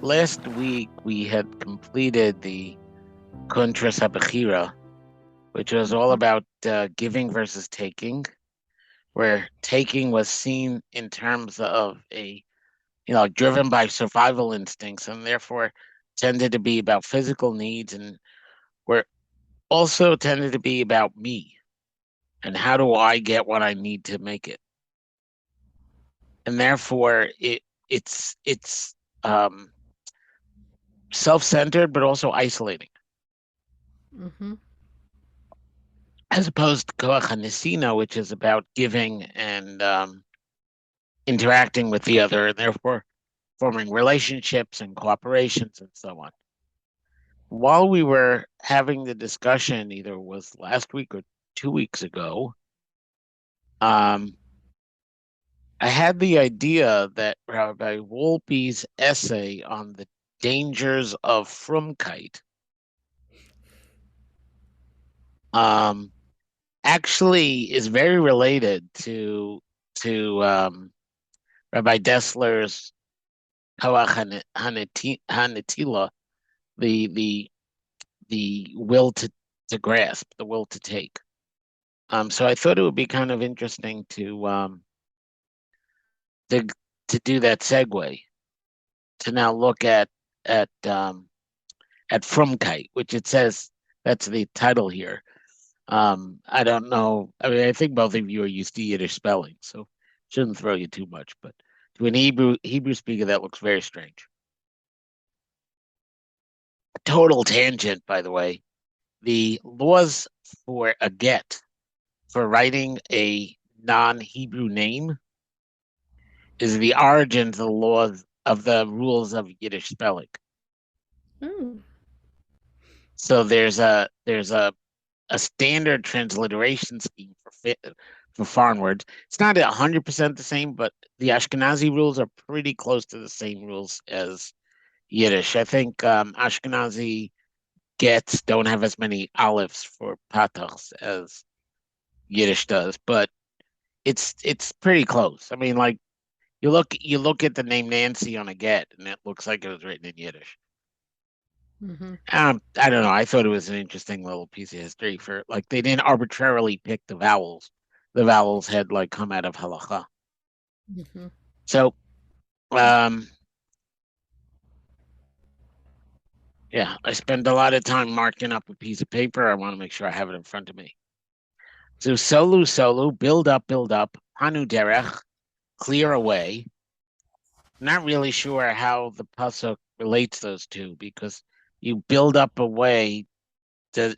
last week we had completed the Contras Habechira, which was all Mhm. about giving versus taking, where taking was seen in terms of driven by survival instincts and therefore tended to be about physical needs and were also tended to be about me and how do I get what I need to make it. And therefore it's um, self-centered but also isolating. Mhm. As opposed to Koach HaNesina, which is about giving and interacting with the other, and therefore forming relationships and cooperations and so on. While we were having the discussion, either was last week or 2 weeks ago, um, I had the idea that Rabbi Wolbe's essay on the dangers of Frumkeit um, actually is very related to Rabbi Dessler's Koach Hanetila, the the will to grasp, the will to take. So I thought it would be kind of interesting to to do that segue to now look at um, at Frumkeit, which it says that's the title here. I don't know. I mean, I think both of you are used to Yiddish spelling, so shouldn't throw you too much. But to an Hebrew speaker, that looks very strange. Total tangent, by the way. The laws for a get for writing a non-Hebrew name is the origin of the laws of the rules of Yiddish spelling. Mm. So there's a standard transliteration scheme for foreign words. It's not 100% the same, but the Ashkenazi rules are pretty close to the same rules as Yiddish. I think Ashkenazi gets don't have as many olives for patachs as Yiddish does, but it's pretty close. I mean, like you look at the name Nancy on a get, and it looks like it was written in Yiddish. Mhm. I don't know. I thought it was an interesting little piece of history for like they didn't arbitrarily pick the vowels. The vowels had like come out of halacha. Mhm. So um yeah, I spend a lot of time marking up a piece of paper. I want to make sure I have it in front of me. So solu, build up, hanu derech, clear away. Not really sure how the pasuk relates those two because you build up a way to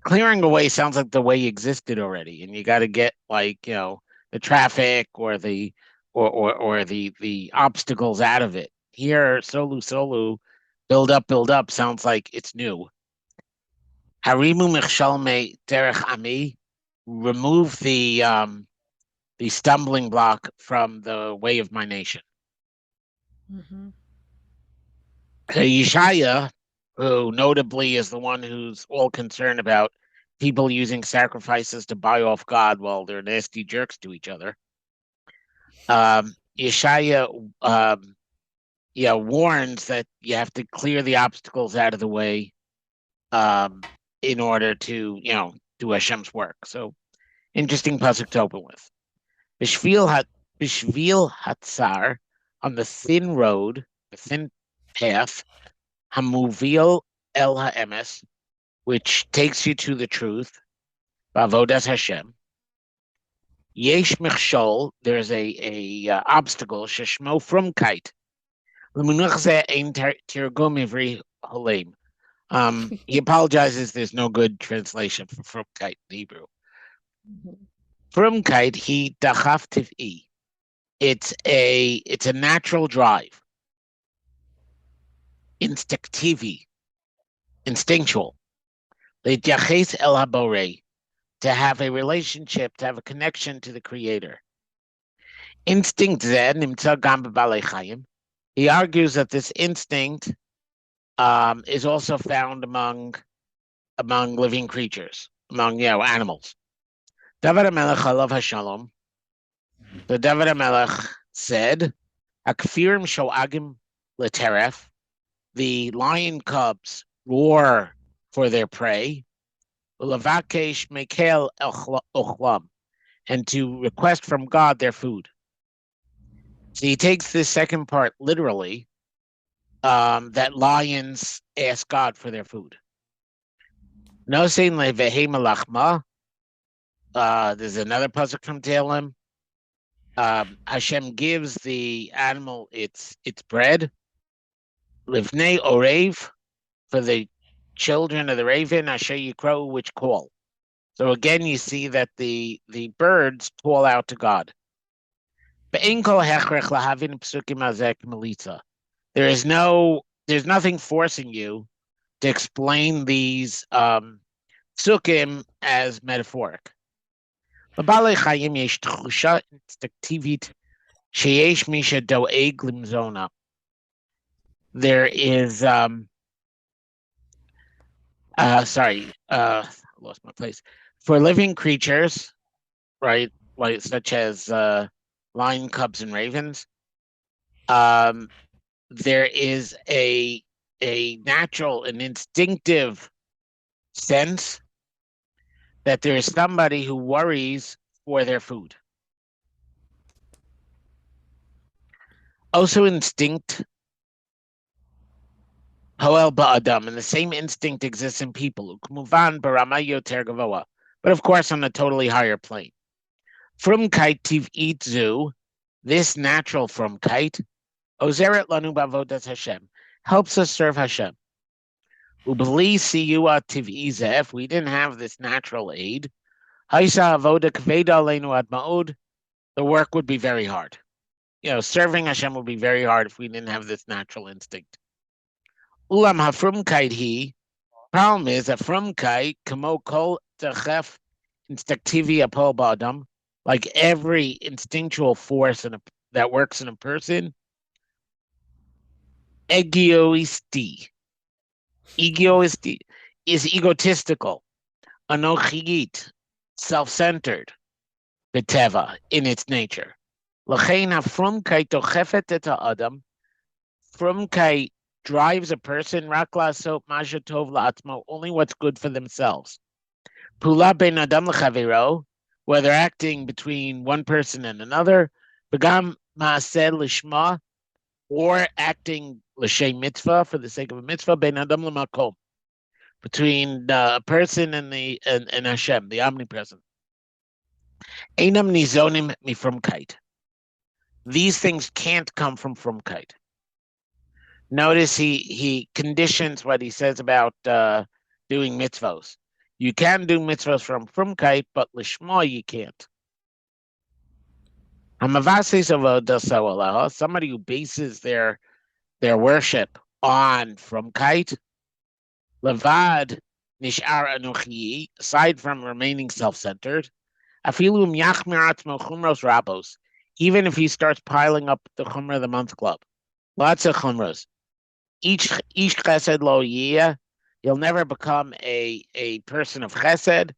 clearing away sounds like the way existed already, and you got to get like the traffic or the obstacles out of it. Here, solu, build up sounds like it's new. Harimu me derech ami, remove the stumbling block from the way of my nation. Mhm. Yeshaya, who notably is the one who's all concerned about people using sacrifices to buy off God while they're nasty jerks to each other. Yeshaya, warns that you have to clear the obstacles out of the way um, in order to, do Hashem's work. So interesting pasuk to open with. Bishvil hat Bishvil Hatzar on the thin road, the thin path. Hamuvil El Ha'emes, which takes you to the truth. Avodas Hashem. Yesh Mechshol, there's a obstacle. Sheshmo Frumkeit. L'munach ze ein tirgum ivri holeim. He apologizes. There's no good translation for Frumkeit in Hebrew. Mhm. Frumkeit he dachaf tiv'i. It's a natural drive, instinctivi, instinctual. Leityaches el haborei, to have a relationship, to have a connection to the Creator. Instinct Z nimtza gam b'balei chayim. He argues that this instinct is also found among living creatures, among animals. David HaMelech Alav Hashalom. So David HaMelech said, "Akfirim shoagim." L'teref. The lion cubs roar for their prey. Lavakesh mekel ochlam, and to request from God their food. So he takes this second part literally, that lions ask God for their food. No saying lachma. There's another pasuk from Tehillim. Hashem gives the animal its bread. Livnei orev, for the children of the raven, Asher Yikro, which call. So again, you see that the birds call out to God. There's nothing forcing you to explain these psukim as metaphoric. לבעלי חיים יש תחושה אינסטינקטיבית שיש מי שדואג למזונה. There is lost my place. For living creatures, right, like such as lion cubs and ravens, there is a natural and instinctive sense that there is somebody who worries for their food. Also instinct, Hoel ba'adam, and the same instinct exists in people, Ukmuvan barama yoter gavoa, but of course on a totally higher plane. Frumkeit tiv'it zu, this natural frumkeit, ozeret lanu b'avodas Hashem, helps us serve Hashem. Ubli siyua tiv'ize, if we didn't have this natural aid, haisa avoda kveda leinu ad ma'od, the work would be very hard. Serving Hashem would be very hard if we didn't have this natural instinct. Ulam hafrumkeit he, problem is that frumkeit, kamo kol techef instinctivi apol ba'adam, like every instinctual force that works in a person, egoisti is egotistical, anochiyit, self-centered, beteva, in its nature. L'chein hafrumkeit tochefet et ha'adam, frumkeit drives a person rak la'asot masha tov la'atzmo, only what's good for themselves. Pula ben adam l'chaviro, whether acting between one person and another, begam ma'aseh lishma, or acting l'shem mitzvah, for the sake of a mitzvah, ben adam l'makom, between a person and Hashem, the omnipresent. Einam nizonim mifrumkeit. These things can't come from frumkeit. Notice he conditions what he says about doing mitzvos. You can do mitzvos from frumkeit, but lishma you can't. Somebody who bases their worship on frumkeit, levad nishar anochi, aside from remaining self-centered, afilum yachmir atzmo chumros rabos, even if he starts piling up the Chumrah of the Month Club. Lots of Chumras. Each chesed lo yiyah, you'll never become a person of chesed,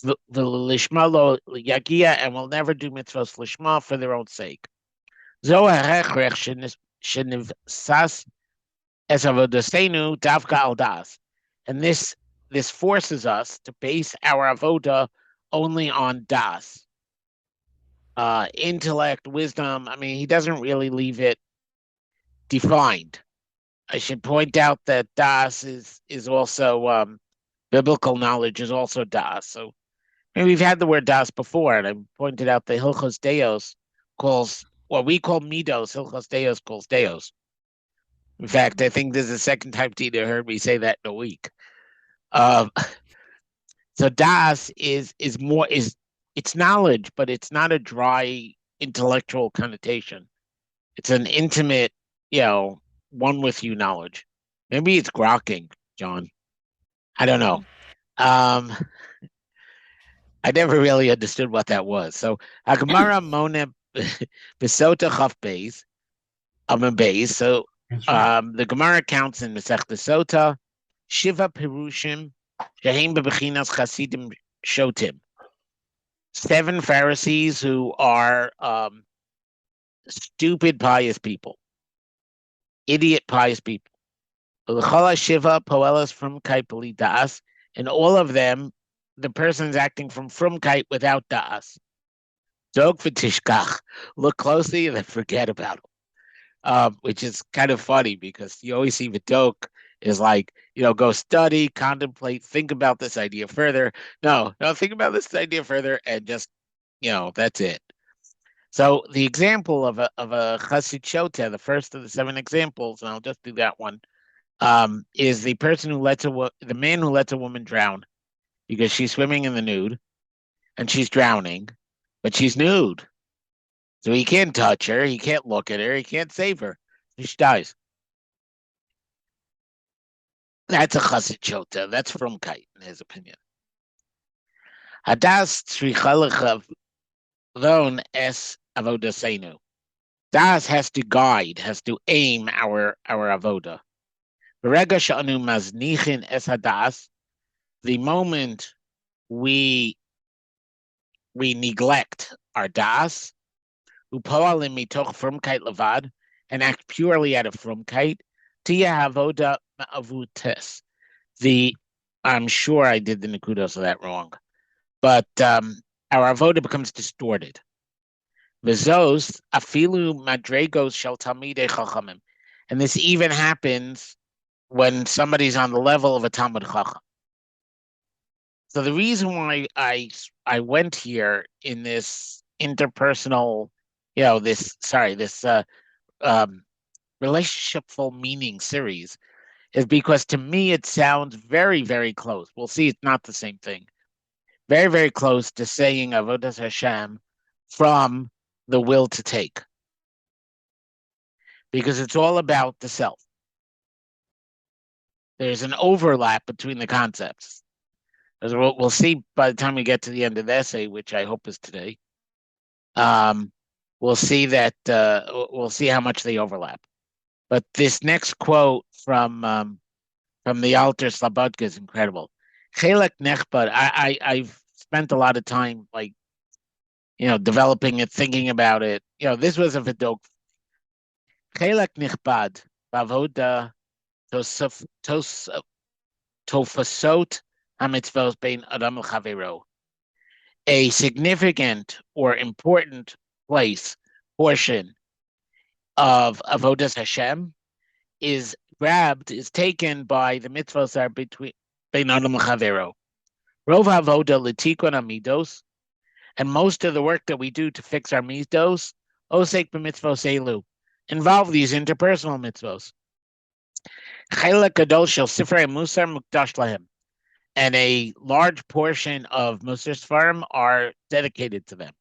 the lishma lo yagia, and will never do mitzvahs lishma for their own sake. Zo ha'rechrech shenivsas es avodasenu davka al das. And this forces us to base our avoda only on das. Intellect, wisdom. I mean, he doesn't really leave it defined. I should point out that das is also biblical knowledge is also das. So maybe we've had the word das before, and I pointed out that Hilchos Deos calls what we call midos, Hilchos Deos calls Deos. In fact, I think this is the second time Tina heard me say that in a week. So das is it's knowledge, but it's not a dry intellectual connotation. It's an intimate, one with you knowledge. Maybe it's grokking, John. I don't know. I never really understood what that was. So Gemara Mona Besota Chaf Beis, Beis. So the Gemara counts in Masechta Sota, Shiva Perushim, Shehim Bebechinas Chasidim Shotim. 7 Pharisees who are stupid, pious people. idiot pious people. L'chol shiva poelas frumkeit b'li da'as, and all of them, the person's acting from frumkeit without da'as. Dog v'tishkach, look closely and then forget about it. Which is kind of funny because you always see Vidok is like, go study, contemplate, think about this idea further. No, think about this idea further and just, that's it. So the example of a chassid shota, the first of the 7 examples, and I'll just do that one, is the person who the man who lets a woman drown because she's swimming in the nude and she's drowning, but she's nude. So he can't touch her, he can't look at her, he can't save her. She dies. That's a chassid shota. That's Frumkeit, in his opinion. Hadas tzricha lechavon es avodasenu. Das has to guide, has to aim our avoda. Berega she'anu maznichin es hadas, the moment we neglect our das, upoalim mitoch Frumkeit levad, and act purely out of Frumkeit, tia avoda ma'avutes. I'm sure I did the Nakudos of that wrong, but our avoda becomes distorted. V'zos afilu madregos shel talmidei chachamim, and this even happens when somebody's on the level of a Talmud Chacham. So the reason why I went here in this interpersonal, this relationshipful meaning series is because to me it sounds very, very close. We'll see it's not the same thing. Very, very close to saying Avodas Hashem from the will to take. Because it's all about the self. There's an overlap between the concepts. As we'll see by the time we get to the end of the essay, which I hope is today, we'll see that we'll see how much they overlap. But this next quote from the Alter Slabodka is incredible. Chelek nechbad. I've spent a lot of time developing it, thinking about it. This was a vidok. Chelek nechbad bavoda tofasot hamitzvos bein adam l'chavero. A significant or important portion of avodas Hashem is taken by the mitzvos are between bein adam l'chavero. Rov avoda l'tikon amidos, and most of the work that we do to fix our midos, osek b'mitzvos elu, involve these interpersonal mitzvos. Chelek gadol shel sifrei musar mukdash lahem, and a large portion of Musar Sfarim are dedicated to them.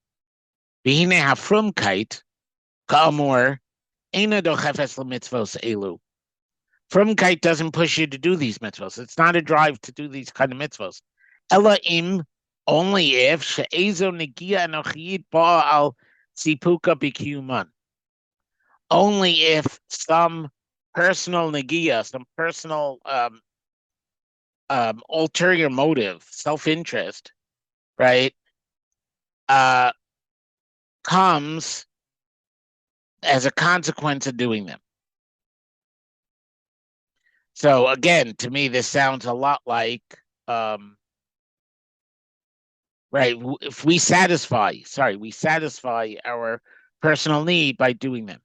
V'hine hafrumkeit ka'amor eina dochefes l'mitzvos elu. Frumkeit doesn't push you to do these mitzvos. It's not a drive to do these kind of mitzvos. Ella im, only if she'ezo negia anochiyit ba al sipuka b'kiyuman. Only if some personal negia, some personal ulterior motive, self-interest, right, comes as a consequence of doing them. So again, to me, this sounds a lot like, right, if we satisfy our personal need by doing them.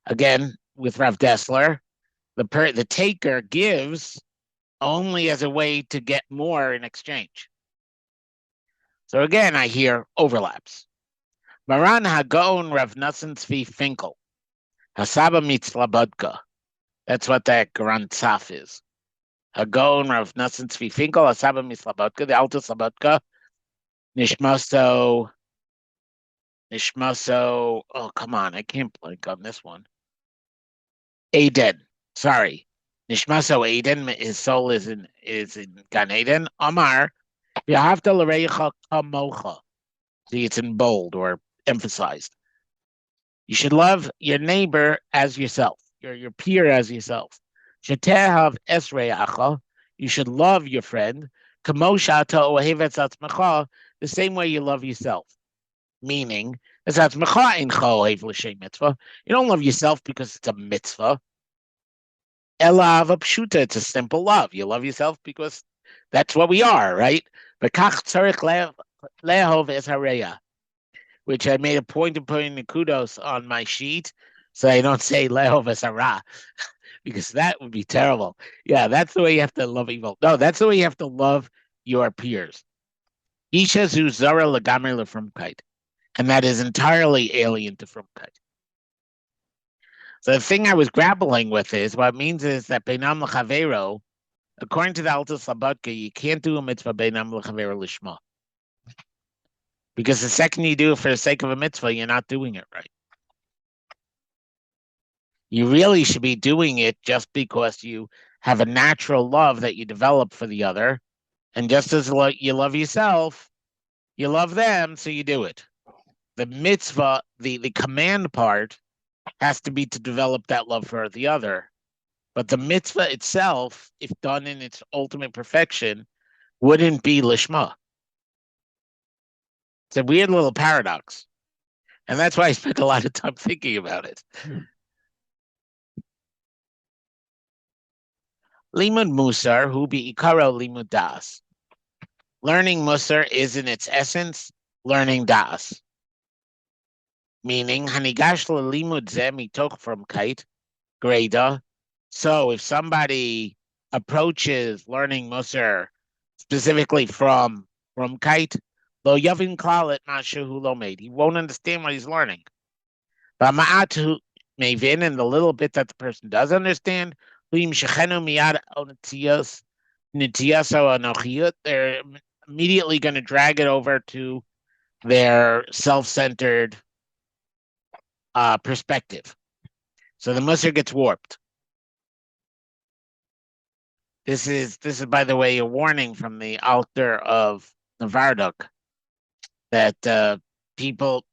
Again, with Rav Dessler, the taker gives only as a way to get more in exchange. So again, I hear overlaps. Maran Hagon Rav Nassan Tzvi Finkel, Hasaba Mitzlabodka. That's what that Garan Tzaf is. Hagon Rav Nassan Tzvi Finkel, Hasaba Mitzlabodka, the Alta Slabodka, Nishmaso, oh, come on, I can't blank on this one. Aden, sorry. Nishmaso Aden, his soul is in Gan Eden. Amar, Yahavta L'Reicha Kamocha. See, it's in bold or emphasized. You should love your neighbor as yourself, your peer as yourself. Shetehav Esreacha. You should love your friend. Kamoshata Ohevetz Atzmecha, the same way you love yourself. Meaning, you don't love yourself because it's a mitzvah. Elav pshuta. It's a simple love. You love yourself because that's what we are, right? But kach tzarich lehov es hareya, which I made a point of putting the kudos on my sheet so I don't say lehov es hara because that would be terrible. Yeah, that's the way you have to love evil. No, that's the way you have to love your peers. Isha zu zara legamer lefrumkeit, and that is entirely alien to frumkeit. So the thing I was grappling with is what it means is that beinam lechavero, according to the Alta Slabatka, you can't do a mitzvah beinam lechavero lishma. Because the second you do it for the sake of a mitzvah, you're not doing it right. You really should be doing it just because you have a natural love that you develop for the other. And just as you love yourself, you love them, so you do it. The mitzvah, the command part, has to be to develop that love for the other. But the mitzvah itself, if done in its ultimate perfection, wouldn't be lishma. It's a weird little paradox. And that's why I spent a lot of time thinking about it. Limud Musar, hu bi'ikaro limud das. Learning Musar is in its essence learning das. Meaning, hanigash limud ze mitoch frumkeit, greda. So if somebody approaches learning Musar specifically from frumkeit, lo yavin klal et mashu lo made. He won't understand what he's learning. But ma'atu mevin, and the little bit that the person does understand, they're immediately going to drag it over to their self-centered perspective. So the Musar gets warped. This is, by the way, a warning from the author of Navarduk that people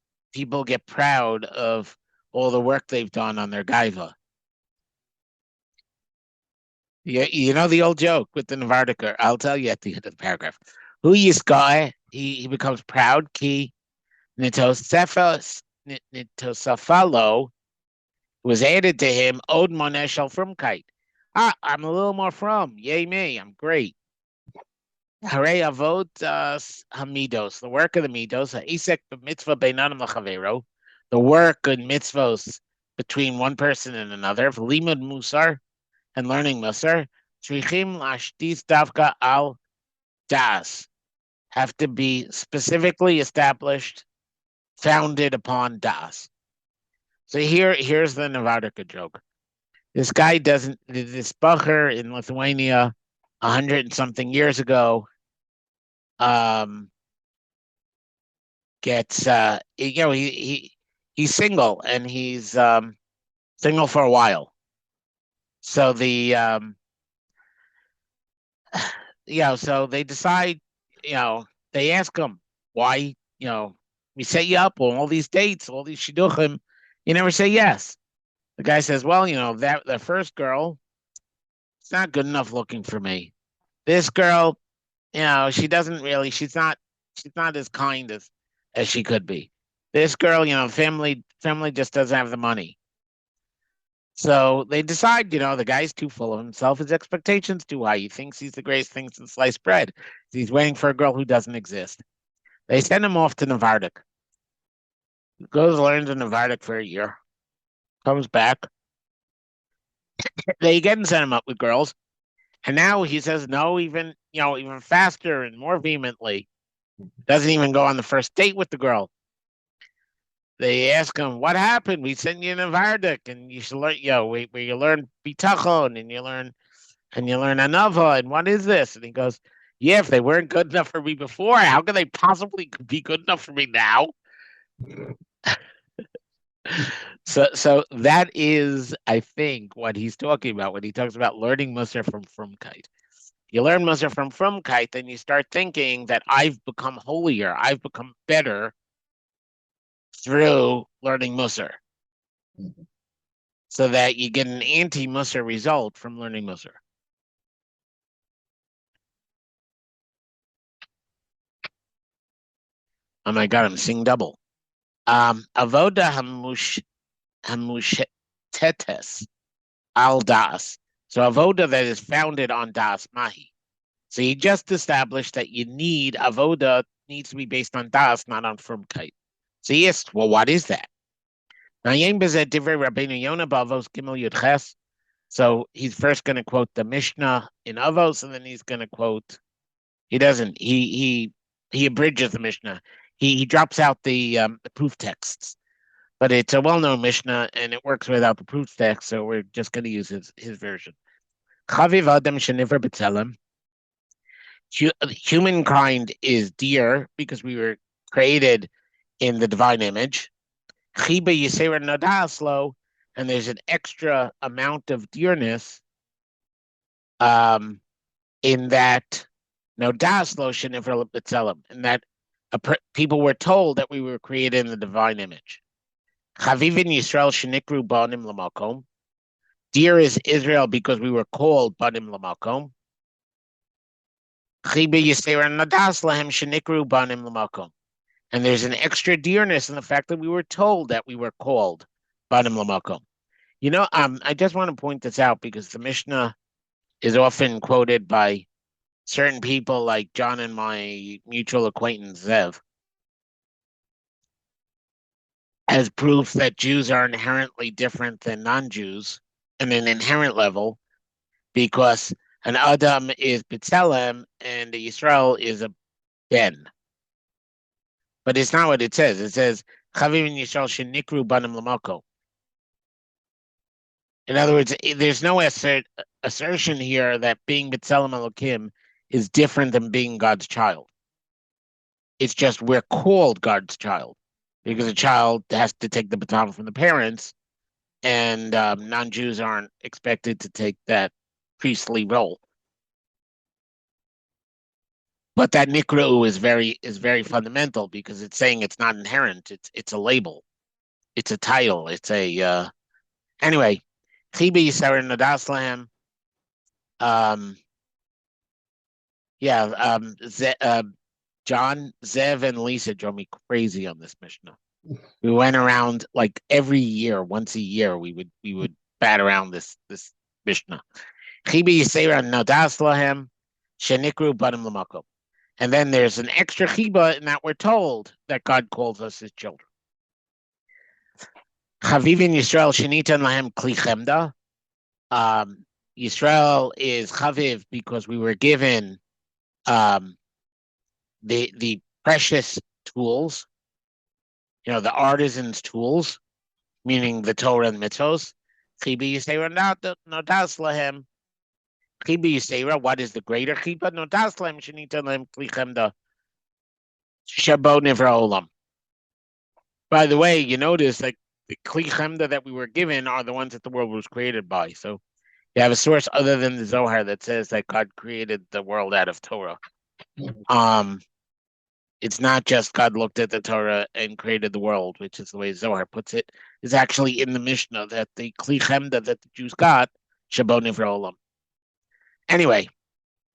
get proud of all the work they've done on their gaiva. You know the old joke with the Navardiker. I'll tell you at the end of the paragraph. Who yiskai, he becomes proud. Ki nitosafalo was added to him. Od moneshal frumkeit. I'm a little more from. Yay me, I'm great. Hare avot hamidos, the work of the midos. Isek mitzvah beinanim lachavero, the work in mitzvos between one person and another. Limud musar, and learning Musar, tzrichim lashtis davka al das, have to be specifically established, founded upon das. So here's the Navardika joke. This guy doesn't, this bacher in Lithuania, 100 and something years ago, gets, he's single, and he's single for a while. So so they decide, they ask him why, we set you up on all these dates, all these shidduchim, you never say yes. The guy says, well, that the first girl, it's not good enough looking for me. This girl, she doesn't really, she's not as kind as she could be. This girl, family just doesn't have the money. So they decide, the guy's too full of himself. His expectations too high. He thinks he's the greatest thing since sliced bread. He's waiting for a girl who doesn't exist. They send him off to Navardik. Goes, learns in Navardik for a year. Comes back. They again send him up with girls. And now he says no, even faster and more vehemently. Doesn't even go on the first date with the girl. They ask him, what happened? We sent you in Navardik, and you should learn, where you learn bitachon, and you learn anava, and what is this? And he goes, yeah, if they weren't good enough for me before, how can they possibly be good enough for me now? So that is, I think, what he's talking about when he talks about learning Musar from Frumkeit. You learn Musar from Frumkeit, then you start thinking that I've become holier, I've become better through learning Musar. Mm-hmm. So that you get an anti-Musar result from learning Musar. Oh my God, I'm seeing double. Avoda hamush tetes al das. So avoda that is founded on das mahi. So he just established that you need avoda needs to be based on das, not on frumkeit. So he asked, well, what is that? So he's first going to quote the Mishnah in Avos, and then he's going to quote. He doesn't. He abridges the Mishnah. He drops out the proof texts, but it's a well-known Mishnah, and it works without the proof text. So we're just going to use his version. Chaviv Adam Sheniver B'Tzelem. Humankind is dear because we were created in the divine image. Chiba Yisera Nadaslo, and there's an extra amount of dearness in that Nadaslo Sheniver B'Tzelem, in that people were told that we were created in the divine image. Chavivin Yisrael Shenikru Banim Lamakom. Dear is Israel because we were called Banim Lamakom. And there's an extra dearness in the fact that we were told that we were called Banim Lamakom. I just want to point this out because the Mishnah is often quoted by certain people like John and my mutual acquaintance Zev as proof that Jews are inherently different than non-Jews on an inherent level because an Adam is B'Tselem and the Yisrael is a Ben. But it's not what it says. It says, Chavim Yisrael Shenikru Banim Lamako. In other words, there's no assertion here that being B'Tselem Elokim is different than being God's child. It's just we're called God's child because a child has to take the baton from the parents, and non-Jews aren't expected to take that priestly role. But that nikru is very fundamental because it's saying it's not inherent. It's a label. It's a title. It's a anyway. Chibi Yisrael Nadaslam. John, Zev, and Lisa drove me crazy on this Mishnah. We went around like every year, once a year, we would bat around this Mishnah. Chibi Yisrael Nadaslahem Shenikru Banim Lamakom. And then there's an extra chiba in that we're told that God calls us his children. Chavivin Yisrael Shenitan Lahem Kli Chemda. Yisrael is chaviv because we were given the precious tools, the artisan's tools, meaning the Torah and mitzvos. Chibi Yisrael Nodas Lahem. Chibi Yisera, what is the greater chiba? No daslem shenita lem kli chemda shabo nivra olam. By the way, you notice like the kli chemda that we were given are the ones that the world was created by. So you have a source other than the Zohar that says that God created the world out of Torah. It's not just God looked at the Torah and created the world, which is the way Zohar puts it. It's actually in the Mishnah that the kli chemda that the Jews got shabo nivra olam. Anyway,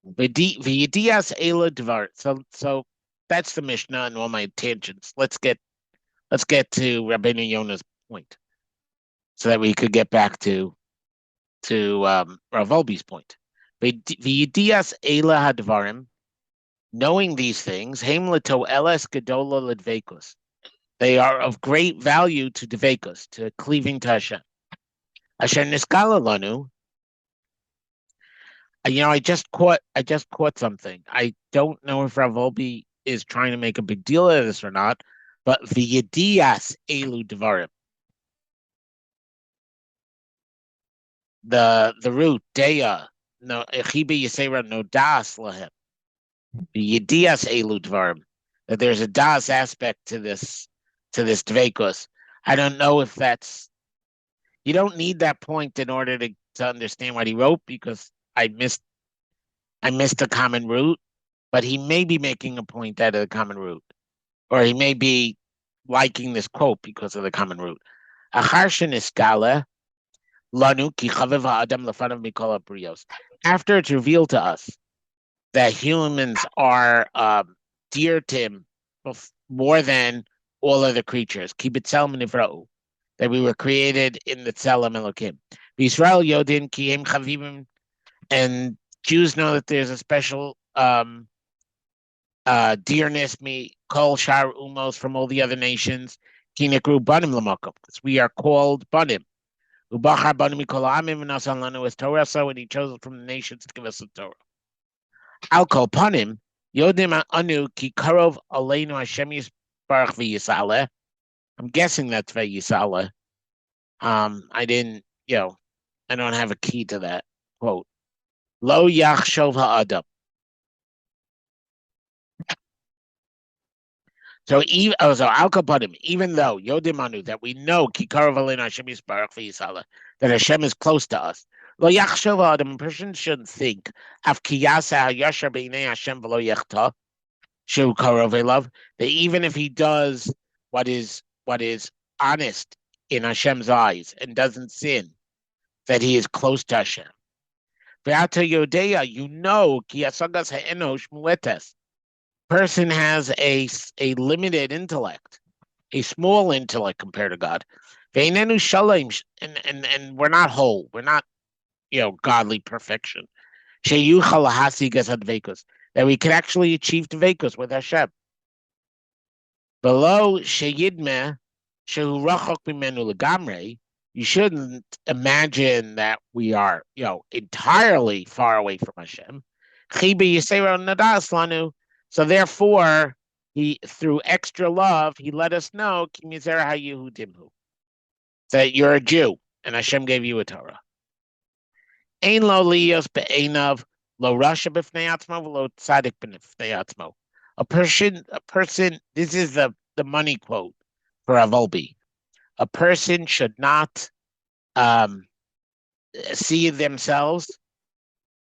v'yidias ela dvar. So that's the Mishnah and all my tangents. Let's get to Rabbeinu Yonah's point, so that we could get back to Rav Wolbe's point. V'yidias ela hadvarim. Knowing these things, heim leto eles gedola ledvekus. They are of great value to dvekus, to cleaving to Hashem. Asher niskala lanu. I just caught something. I don't know if Rav Wolbe is trying to make a big deal of this or not, but v'yedias elu dvarim. The root deya no chibi yisera no das lahem. V'yedias elu dvarim. That there's a das aspect to this dveikus. I don't know if that's. You don't need that point in order to understand what he wrote because I missed the common root, but he may be making a point out of the common root, or he may be liking this quote because of the common root. After it's revealed to us that humans are dear to him more than all other creatures, that that we were created in the Tzelem Elokim. Israel Yodin Kiyem Chavivim, and Jews know that there's a special dearness me kol shar umos from all the other nations. Kinekru banim lamakom, because we are called banim. Ubachar banim mikol amim v'nasan lanu as Torah. So when he chose from the nations to give us the Torah. Al kol panim yodim anu ki karov aleinu Hashem yisbarach v'yisale. I'm guessing that's v'yisale. I didn't, I don't have a key to that quote. Lo yachshov ha'adam. So even Al Kapadim, even though Yodimanu, that we know Kikarav Alei Hashem Yisbarach v'Yisala, that Hashem is close to us. Lo Yachshov Adam, a person shouldn't think Af Kiyasa Yashar Beinei Hashem v'Lo Yechta Shu Karav Elav, that even if he does what is honest in Hashem's eyes and doesn't sin, that he is close to Hashem. Ve'ata Yodeya, you know Kiyasagas Ha'enosh Muetes. Person has a limited intellect, a small intellect compared to God. And we're not whole. We're not, godly perfection. That we can actually achieve dvekus with Hashem. Below sheyidme shehu rachok mimenu legamre, you shouldn't imagine that we are, entirely far away from Hashem. Chibe yisera nadas lanu. So therefore, he, through extra love, he let us know that you're a Jew and Hashem gave you a Torah. Ein lo liyos be'einav lo rasha b'fnei atzmo v'lo tzadik b'fnei atzmo. A person. This is the money quote for a Wolbe. A person should not see themselves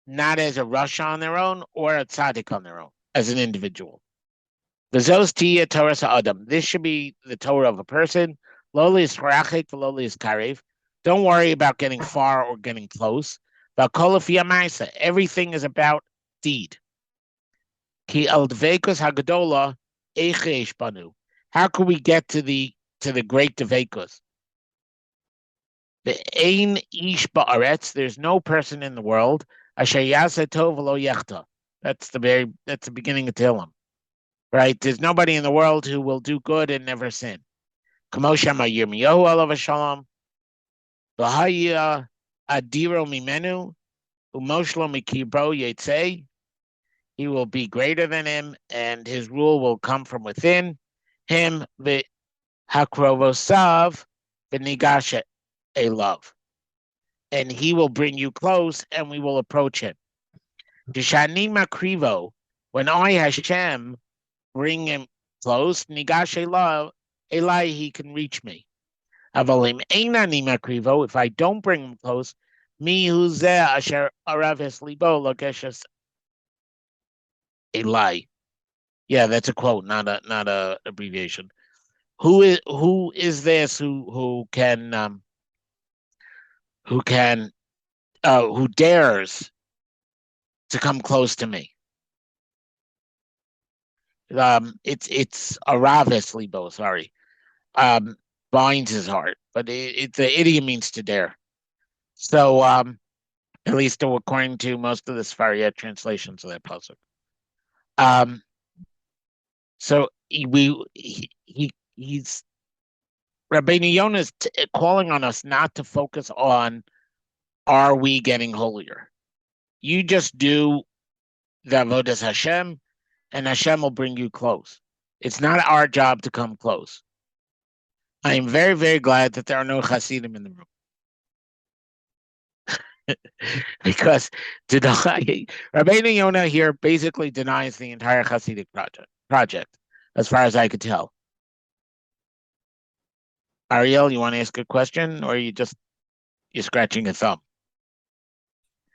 not as a rasha on their own or a tzaddik on their own, as an individual. This should be the Torah of a person. Loli is harachik, loli is karev. Don't worry about getting far or getting close. Everything is about deed. Ki al dvekus hagadola eichesh banu. How can we get to the great dvekus? The ein ish ba'aretz. There's no person in the world. Asher yaseh tov v'lo yechta. That's the beginning of Tehillim, right? There's nobody in the world who will do good and never sin. Kamoshama Yirmiyahu alav shalom, v'haya adiro mimenu, umoshlo mikibro yetzei. He will be greater than him, and his rule will come from within him. V'hakrovosav v'nigasha elav, and he will bring you close, and we will approach him. Dishani makrivo, when I Hashem bring him close, nigash elai, he can reach me. Avalim einani makrivo, if I don't bring him close, mi huzeh asher arav libo logeshes elai. Yeah, that's a quote, not a abbreviation. Who is this who dares to come close to me? It's aravis libo, sorry. Binds his heart, but it's the idiom means to dare. So at least according to most of the Sfariyat translations of that pasuk. So he's Rabbeinu Yonah is calling on us not to focus on are we getting holier. You just do the avodas Hashem, and Hashem will bring you close. It's not our job to come close. I am very, very glad that there are no Hasidim in the room. Because Rabbeinu Yonah here basically denies the entire Hasidic project, as far as I could tell. Ariel, you want to ask a question, or you're scratching a thumb?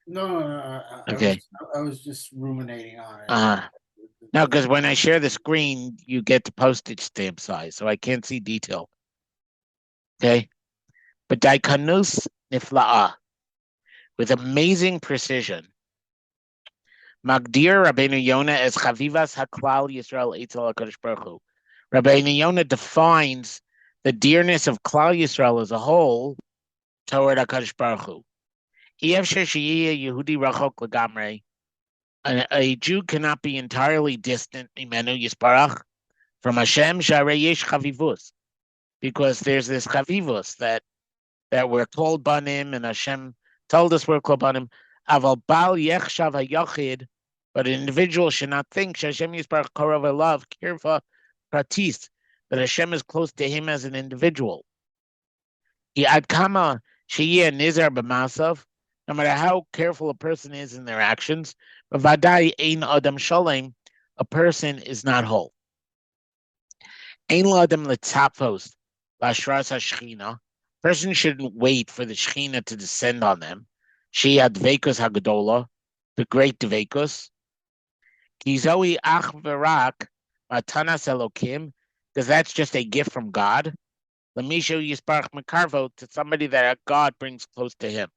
No. Okay. I was just ruminating on it. No, because when I share the screen, you get the postage stamp size, so I can't see detail. Okay, but Daikanus Nifla'a, with amazing precision, Magdir Rabbeinu Yonah as Chavivas Haklal Yisrael Eitzel HaKadosh Baruch Hu. Rabbeinu Yonah defines the dearness of Klal Yisrael as a whole toward HaKadosh Baruch Hu. Yehudi rachok legamrei. A Jew cannot be entirely distant, Imenu Yisparach, from Hashem, Sharei Yesh Chavivus, because there's this Chavivus that we're called Banim, and Hashem told us we're called Banim. Aval Bal Yechshav HaYachid, but an individual should not think Hashem Yisparach Korov Elav Kirva Pratis, that Hashem is close to him as an individual. Yad Kama Sheyeh Nizar B'Masav, no matter how careful a person is in their actions, Vadai Ein Adam Shalem, a person is not whole. Ein L'Adam L'Tzapos L'Ashras HaShechina, person shouldn't wait for the Shechina to descend on them. She had Dveikus Hagadola, the great Dveikus. Kizoi Ach V'Rak Matanas Elokim, because that's just a gift from God. L'Mishu Yisparach Mekarvo, to somebody that God brings close to him.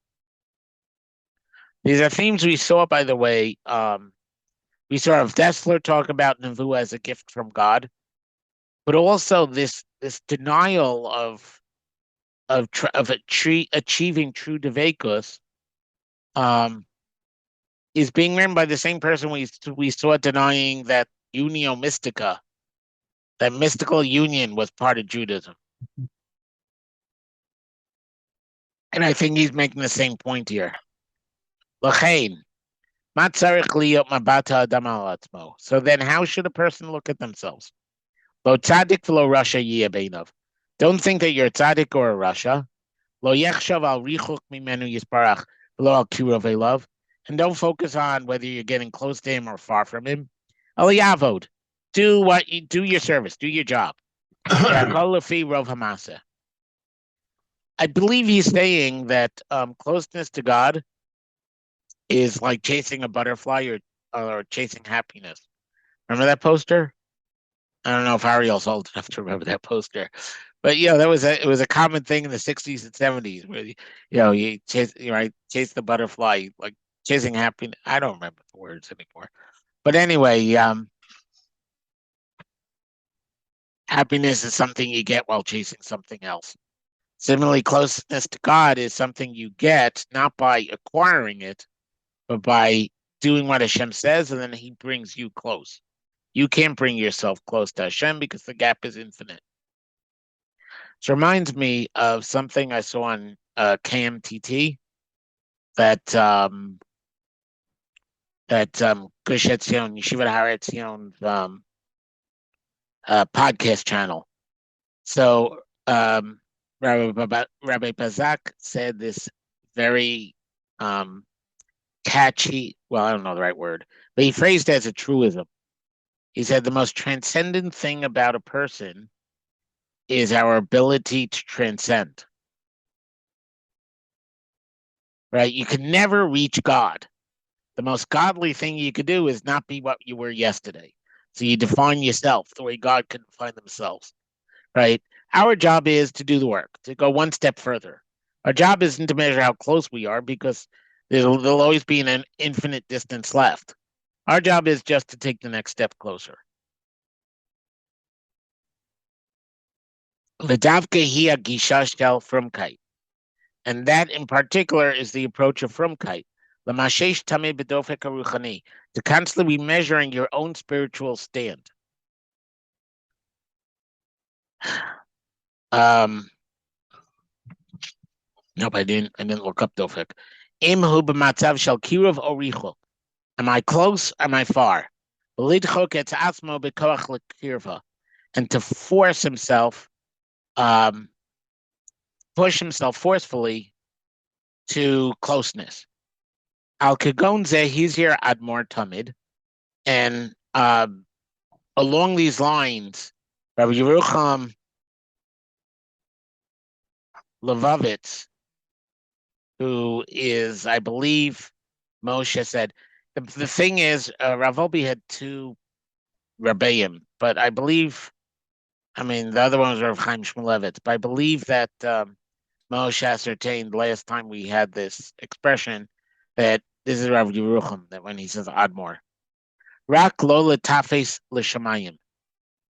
These are themes we saw, by the way. We saw Rav Dessler talk about Nevuah as a gift from God, but also this denial of achieving true Dveikus is being written by the same person we saw denying that unio mystica, that mystical union was part of Judaism. And I think he's making the same point here. So then how should a person look at themselves? Lo tzaddik v'lo rasha yeh beinav. Don't think that you're a tzaddik or a rasha. Lo yechshav al richuk mimenu yisparach v'lo al kirov elav. And don't focus on whether you're getting close to him or far from him. Al yavod. Do your service, do your job. Yakol lefi rov hamasa. I believe he's saying that closeness to God is like chasing a butterfly or chasing happiness. Remember that poster? I don't know if Ariel's old enough to remember that poster, but it was a common thing in the 60s and 70s where you chase the butterfly, like chasing happiness. I don't remember the words anymore, but anyway, happiness is something you get while chasing something else. Similarly, closeness to God is something you get not by acquiring it, but by doing what Hashem says, and then He brings you close. You can't bring yourself close to Hashem because the gap is infinite. This reminds me of something I saw on KMTT that Gush Etzion, Yeshiva Har Etzion's podcast channel. So Rabbi Bazak said this very catchy, well, I don't know the right word, but he phrased it as a truism. He said the most transcendent thing about a person is our ability to transcend. Right? You can never reach God. The most godly thing you could do is not be what you were yesterday. So you define yourself the way God can define themselves. Right? Our job is to do the work, to go one step further. Our job isn't to measure how close we are because there'll always be an infinite distance left. Our job is just to take the next step closer. V'davke hi gisha shel Frumkeit. And that in particular is the approach of Frumkeit. L'mashesh tameh b'dofek haruchani. To constantly be measuring your own spiritual stand. Nope, I didn't look up dofek. Imhu b'matzav shel kirov o richok. Am I close? Am I far? And to force himself, push himself forcefully to closeness. Al Kagonze, he's here Admor Tamid. And along these lines, Rabbi Yerucham Levovitz, who is, I believe, Moshe said, the thing is, Rav Wolbe had two Rebbeim, but I believe, the other one was Rav Chaim Shmulevitz, but I believe that Moshe ascertained last time we had this expression that this is Rav Yerucham, that when he says Admor. Rak lo letafes l'shamayim.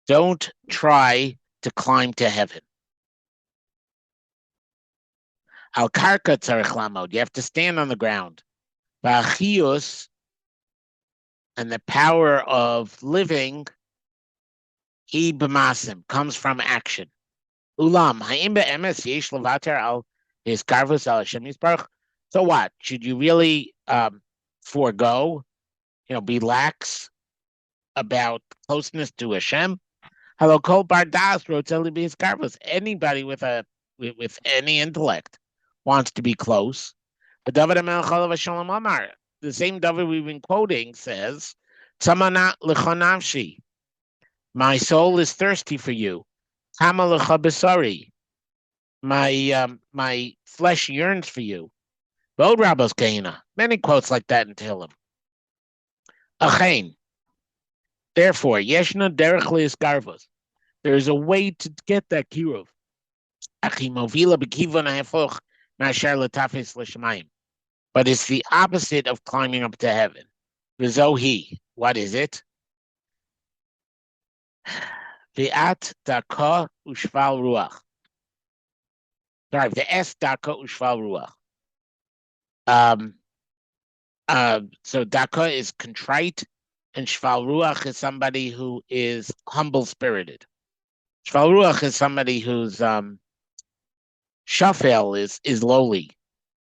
Don't try to climb to heaven. Al karka tzarich lamod. You have to stand on the ground. V'achius, and the power of living, he b'masim, comes from action. Ulam, ha'im be'emes yesh levater al hiskarvus al Hashem Yisbarach. So what? Should you really forego, be lax about closeness to Hashem? Hello, Kol Bar Das Rotzeli B'Hiskarvus. Anybody with any intellect wants to be close. But David HaMelech Alav Shalom Amar, the same David we've been quoting, says, Tzamana l'chonavshi, my soul is thirsty for you. Kama l'cha besari, my flesh yearns for you. Vod Rabbos Kahina, many quotes like that in Tehillim. Achain, therefore, Yeshna derech li'iskarvus, there is a way to get that kiruv. Achi movila b'kivon ha'efoch ma'asher l'tafis l'shamayim. But it's the opposite of climbing up to heaven. V'zohi, what is it? V'at daka ushval ruach. Sorry, v'es daka ushval ruach. So daka is contrite, and shval ruach is somebody who is humble-spirited. Shval ruach is somebody who's shafel is lowly.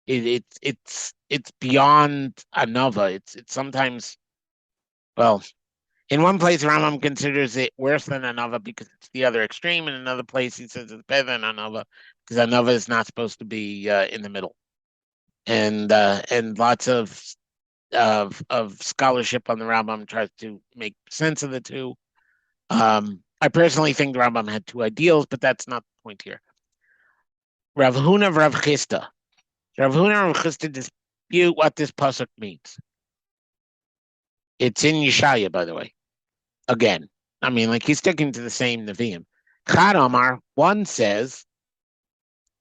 It's beyond anova. It's sometimes, well, in one place Rambam considers it worse than anova because it's the other extreme. In another place he says it's better than anova because anova is not supposed to be in the middle. And lots of scholarship on the Rambam tries to make sense of the two. I personally think the Rambam had two ideals, but that's not the point here. Rav Huna Rav Chisda. Rav Huna and Rav Chisda dispute what this pasuk means. It's in Yeshaya, by the way. Again, I mean, like he's sticking to the same Nevi'im. Chad Omar, one says,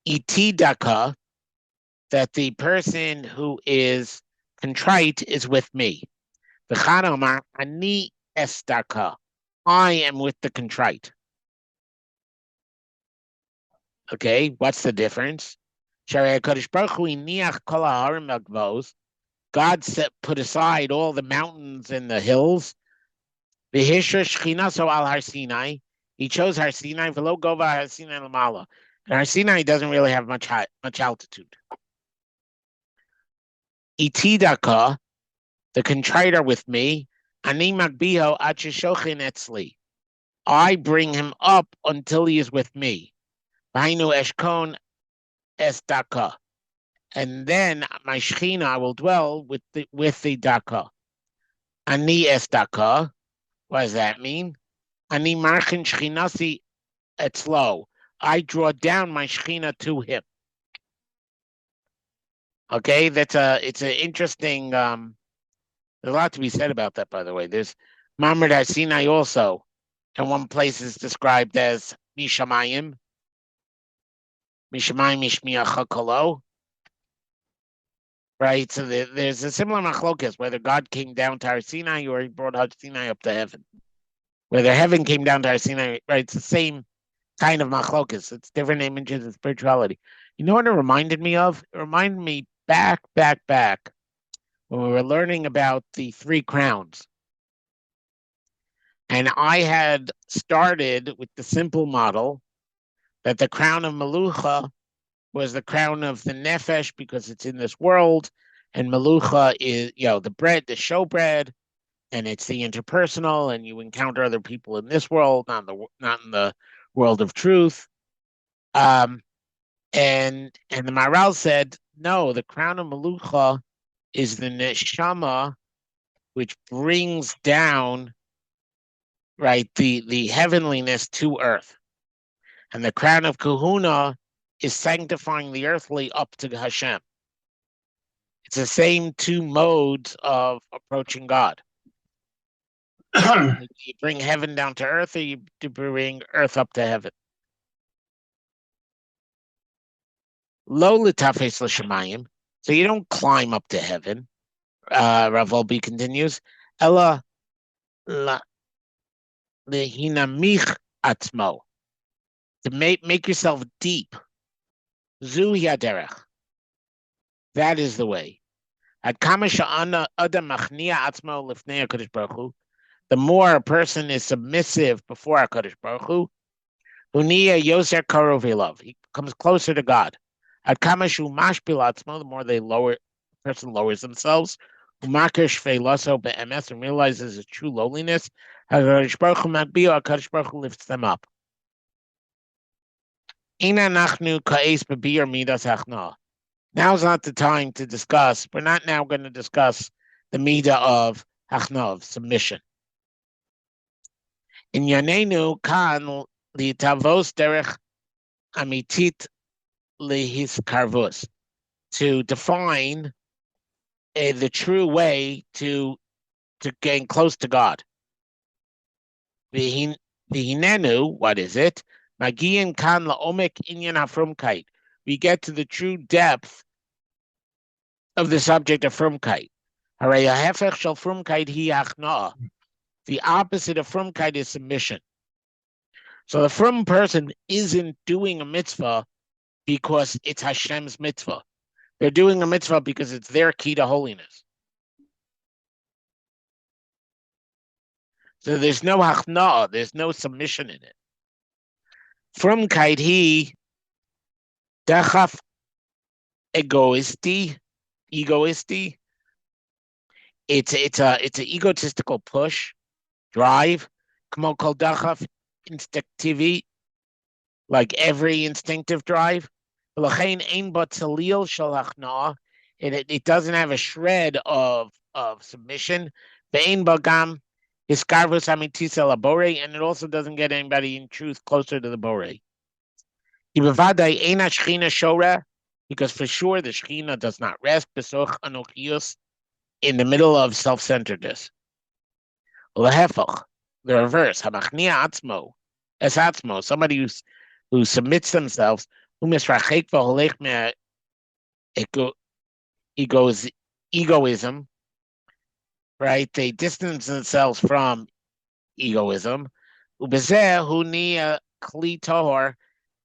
Iti daka, that the person who is contrite is with me. The Chad Omar, ani es daka, I am with the contrite. Okay, what's the difference? God put aside all the mountains and the hills. He chose Har Sinai, v'lo gova Har Sinai l'mala. And Har Sinai doesn't really have much altitude. Iti daka, the contrite are with me. Ani magbiho ad sheshochin etzli. I bring him up until he is with me. V'hainu eshkon es daka. And then my Shechina will dwell with the daka. Ani es daka. What does that mean? Ani marchin Shechinasi etzlo. I draw down my Shechina to him. Okay, it's an interesting. There's a lot to be said about that, by the way. There's Mamred HaSinai also, and one place is described as Mishamayim Mishmiach Kolo. Right, so there's a similar machlokas, whether God came down to Har Sinai or he brought Har Sinai up to heaven. Whether heaven came down to Har Sinai, right, it's the same kind of machlokas. It's different images of spirituality. You know what it reminded me of? It reminded me back, when we were learning about the 3 crowns. And I had started with the simple model that the crown of Melucha was the crown of the nefesh because it's in this world, and Melucha is, the bread, the showbread, and it's the interpersonal, and you encounter other people in this world, not in the world of truth. And the Maharal said, no, the crown of Melucha is the neshama, which brings down, right, the heavenliness to earth, and the crown of Kahuna is sanctifying the earthly up to Hashem. It's the same 2 modes of approaching God. You bring heaven down to earth, or you bring earth up to heaven. Lo l'tafes l'shamayim, so you don't climb up to heaven. Rav Wolbe continues, Ella lehinamich atzmo, to make yourself deep. Zu yaderech. That is the way. The more a person is submissive before HaKadosh Baruch Hu, Yoser Karov Elav, he comes closer to God. The more the person lowers themselves, and realizes his true lowliness, HaKadosh Baruch Hu lifts them up. Now's not the time to discuss. We're not now going to discuss the midah of hachnav, submission. In Yanenu kan litavos derech amitit lehiskarvus, to define the true way to getting close to God. Vihinenu, what is it? Magian kan laomek inyan hafrumkeit. We get to the true depth of the subject of Frumkeit. The opposite of Frumkeit is submission. So the Frum person isn't doing a mitzvah because it's Hashem's mitzvah. They're doing a mitzvah because it's their key to holiness. So there's no hachna'ah, there's no submission in it. Frumkeit he dachaf egoisti. It's an egotistical push, drive, kmo kol dachaf instinctivi, like every instinctive drive. It doesn't have a shred of submission. And it also doesn't get anybody in truth closer to the Borei. Because for sure the Shekhinah does not rest in the middle of self-centeredness. The reverse, somebody who submits themselves, egoism, right? They distance themselves from egoism.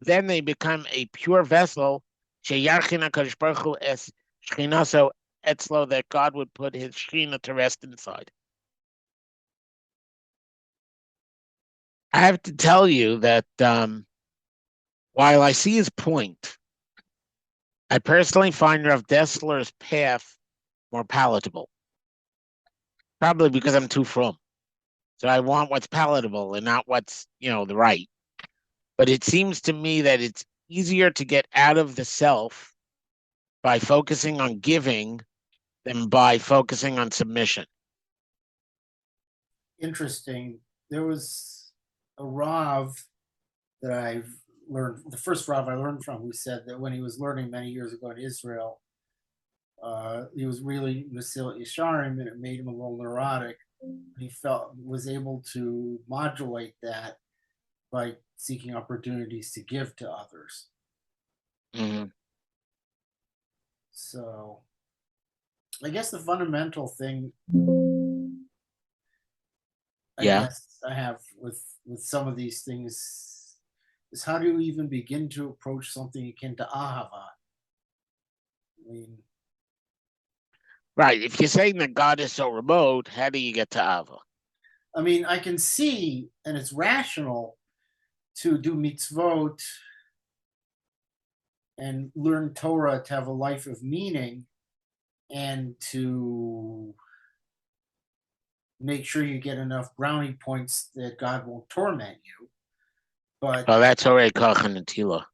Then they become a pure vessel, that God would put his Shekhinah to rest inside. I have to tell you that while I see his point, I personally find Rav Dessler's path more palatable. Probably because I'm too frum. So I want what's palatable and not what's, the right. But it seems to me that it's easier to get out of the self by focusing on giving than by focusing on submission. Interesting. There was a Rav that I've learned, the first Rav I learned from, who said that when he was learning many years ago in Israel, he was really Mesil Yesharim, and it made him a little neurotic. He was able to modulate that by seeking opportunities to give to others. Mm-hmm. So I guess the fundamental thing I guess I have with some of these things is, how do you even begin to approach something akin to ahava? I mean, right. If you're saying that God is so remote, how do you get to Ava? I mean, I can see, and it's rational to do mitzvot and learn Torah to have a life of meaning and to make sure you get enough brownie points that God won't torment you. But that's already Kachan and Tila.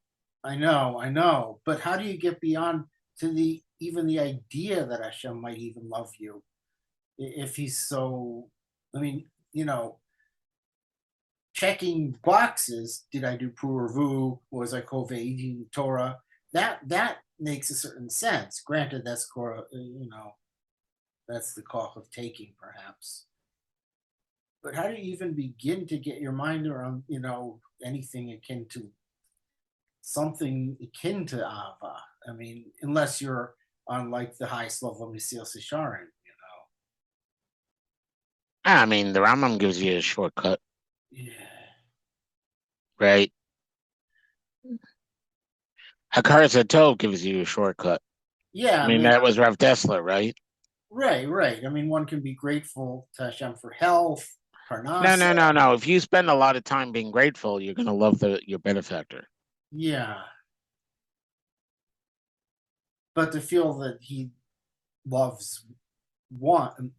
I know. But how do you get beyond to even the idea that Hashem might even love you if he's so? I mean, checking boxes. Did I do Puravu? Was I eating Torah? That makes a certain sense. Granted, that's that's the cost of taking, perhaps. But how do you even begin to get your mind around, anything akin to something akin to Ava? I mean, unless you're on like the highest level of Mesil Sisharim, I mean, the Rambam gives you a shortcut. Yeah. Right? Hakaras Tov gives you a shortcut. Yeah, I I mean, mean, that was Rav Dessler, right? right. I mean, one can be grateful to Hashem for health, No, parnasa. no, no, no. If you spend a lot of time being grateful, you're gonna love your benefactor. Yeah, but to feel that he loves one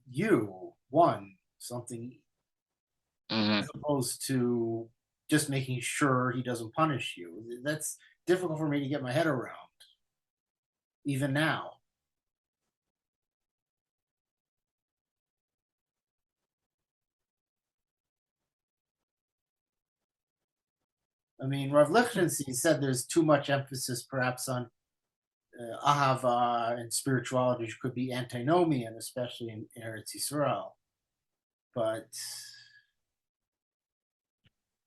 something, Hmm. as opposed to just making sure he doesn't punish you. That's difficult for me to get my head around, even now. I mean, Rav Lichtenstein said there's too much emphasis, perhaps, on ahava and spirituality, which could be antinomian, especially in Eretz Yisrael. But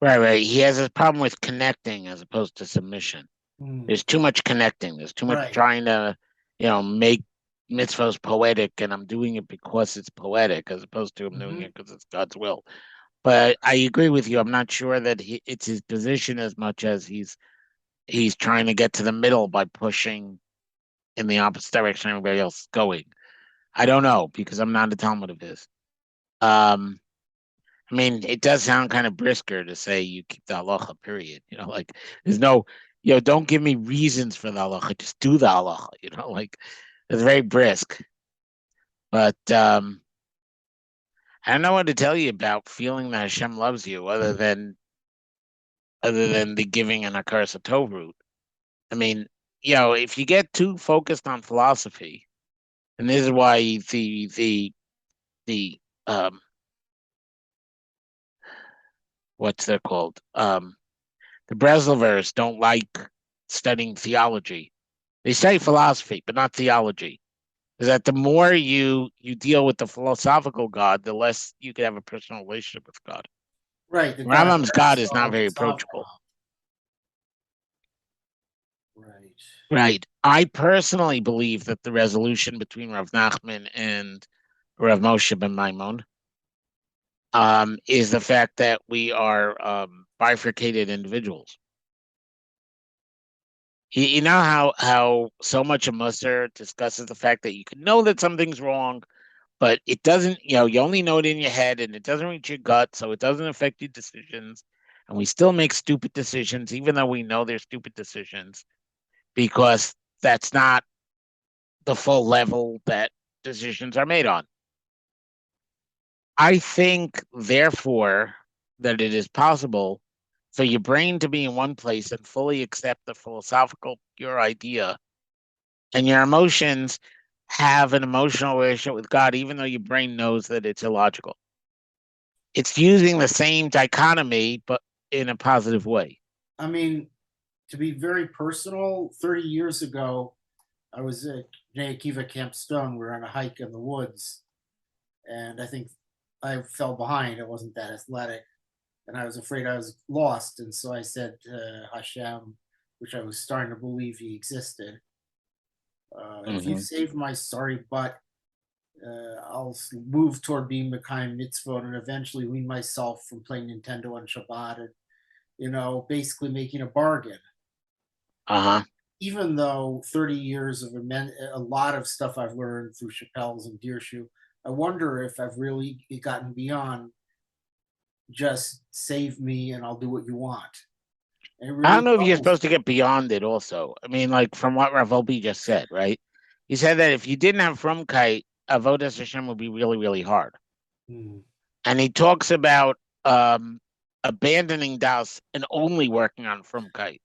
Right, right. He has a problem with connecting as opposed to submission. hmm, There's too much connecting. There's too much right, trying to, make mitzvahs poetic, and I'm doing it because it's poetic, as opposed to I'm doing hmm, it because it's God's will. But I agree with you. I'm not sure that it's his position as much as he's trying to get to the middle by pushing in the opposite direction everybody else is going. I don't know because I'm not a Talmud of his. Um, I mean, it does sound kind of brisker to say you keep the halacha, period. Like there's no, don't give me reasons for the halacha, just do the halacha, like it's very brisk. But I don't know what to tell you about feeling that Hashem loves you other than the giving and Hakaras Tov route. I mean, if you get too focused on philosophy, and this is why the what's that called? The Breslovers don't like studying theology. They study philosophy, but not theology. Is that the more you deal with the philosophical God, the less you can have a personal relationship with God. right. The God Rambam's God is not of very Avraham. approachable. Right. Right. I personally believe that the resolution between Rav Nachman and Rav Moshe ben Maimon is the fact that we are bifurcated individuals. You know how so much of Musar discusses the fact that you can know that something's wrong, but it doesn't. You only know it in your head, and it doesn't reach your gut, so it doesn't affect your decisions. And we still make stupid decisions, even though we know they're stupid decisions, because that's not the full level that decisions are made on. I think, therefore, that it is possible for your brain to be in one place and fully accept the philosophical pure idea, and your emotions have an emotional relationship with God, even though your brain knows that it's illogical. It's using the same dichotomy, but in a positive way. I mean, to be very personal, 30 years ago, I was at Bnei Akiva Camp Stone. We were on a hike in the woods, and I think I fell behind. I wasn't that athletic, and I was afraid I was lost. And so I said to Hashem, which I was starting to believe he existed, if you Mm-hmm. save my sorry butt, I'll move toward being Mekayim Mitzvot and eventually wean myself from playing Nintendo on Shabbat and, basically making a bargain. Uh-huh. Even though 30 years of a lot of stuff I've learned through Chappelle's and Deershoe, I wonder if I've really gotten beyond just save me and I'll do what you want. And it I don't really know if you're troubles supposed to get beyond it also. I mean, like from what Rav Wolbe just said, right? He said that if you didn't have Frumkeit, Avodas Hashem would be really, really hard. me. And he talks about abandoning Das and only working on Frumkeit.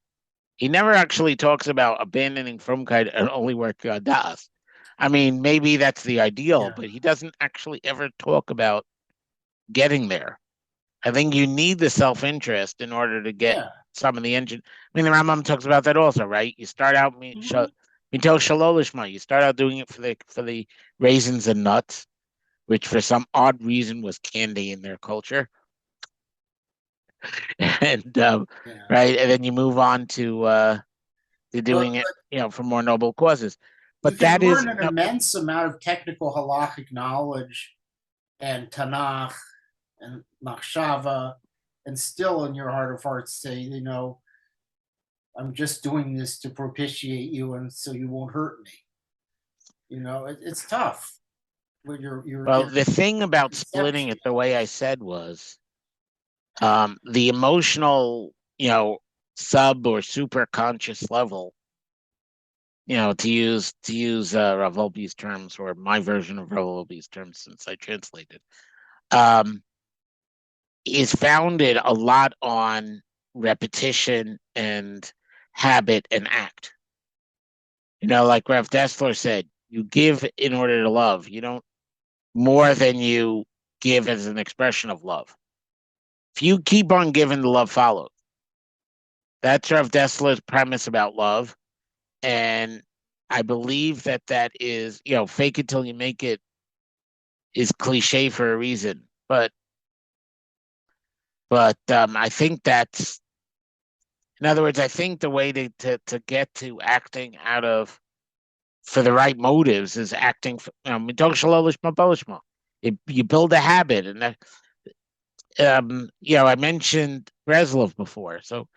He never actually talks about abandoning Frumkeit and only working on Das. I mean, maybe that's the ideal, Yeah, but he doesn't actually ever talk about getting there. I think you need the self-interest in order to get yeah. some of the engine. I mean, the Rambam talks about that also, right? You start out Mm-hmm. Mitel Shalolishma. You start out doing it for the raisins and nuts, which for some odd reason was candy in their culture, and Yeah. right, and then you move on to But doing it, for more noble causes. you But can that is learn an immense amount of technical halachic knowledge and Tanakh and Machshava, and still in your heart of hearts say, I'm just doing this to propitiate you and so you won't hurt me. It's tough when you're Well, in the thing about splitting conception. it the way I said was the emotional, sub or super conscious level, to use Rav Wolbe's terms, or my version of Rav Wolbe's terms since I translated, um, is founded a lot on repetition and habit and act. Like Rav Dessler said, you give in order to love. You don't more than you give as an expression of love. If you keep on giving, the love follows. That's Rav Dessler's premise about love. And I believe that is, fake it till you make it is cliche for a reason. But I think that's, in other words, I think the way to get to acting out of for the right motives is acting. You build a habit, and I mentioned Breslov before. So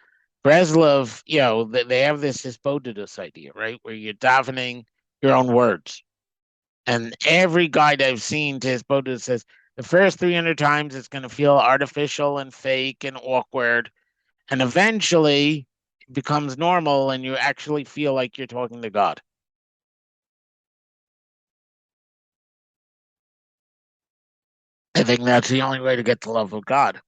Breslov, they have this Hisbodedus idea, right, where you're davening your own words. And every guide I've seen to Hisbodedus says the first 300 times it's going to feel artificial and fake and awkward, and eventually it becomes normal, and you actually feel like you're talking to God. I think that's the only way to get the love of God.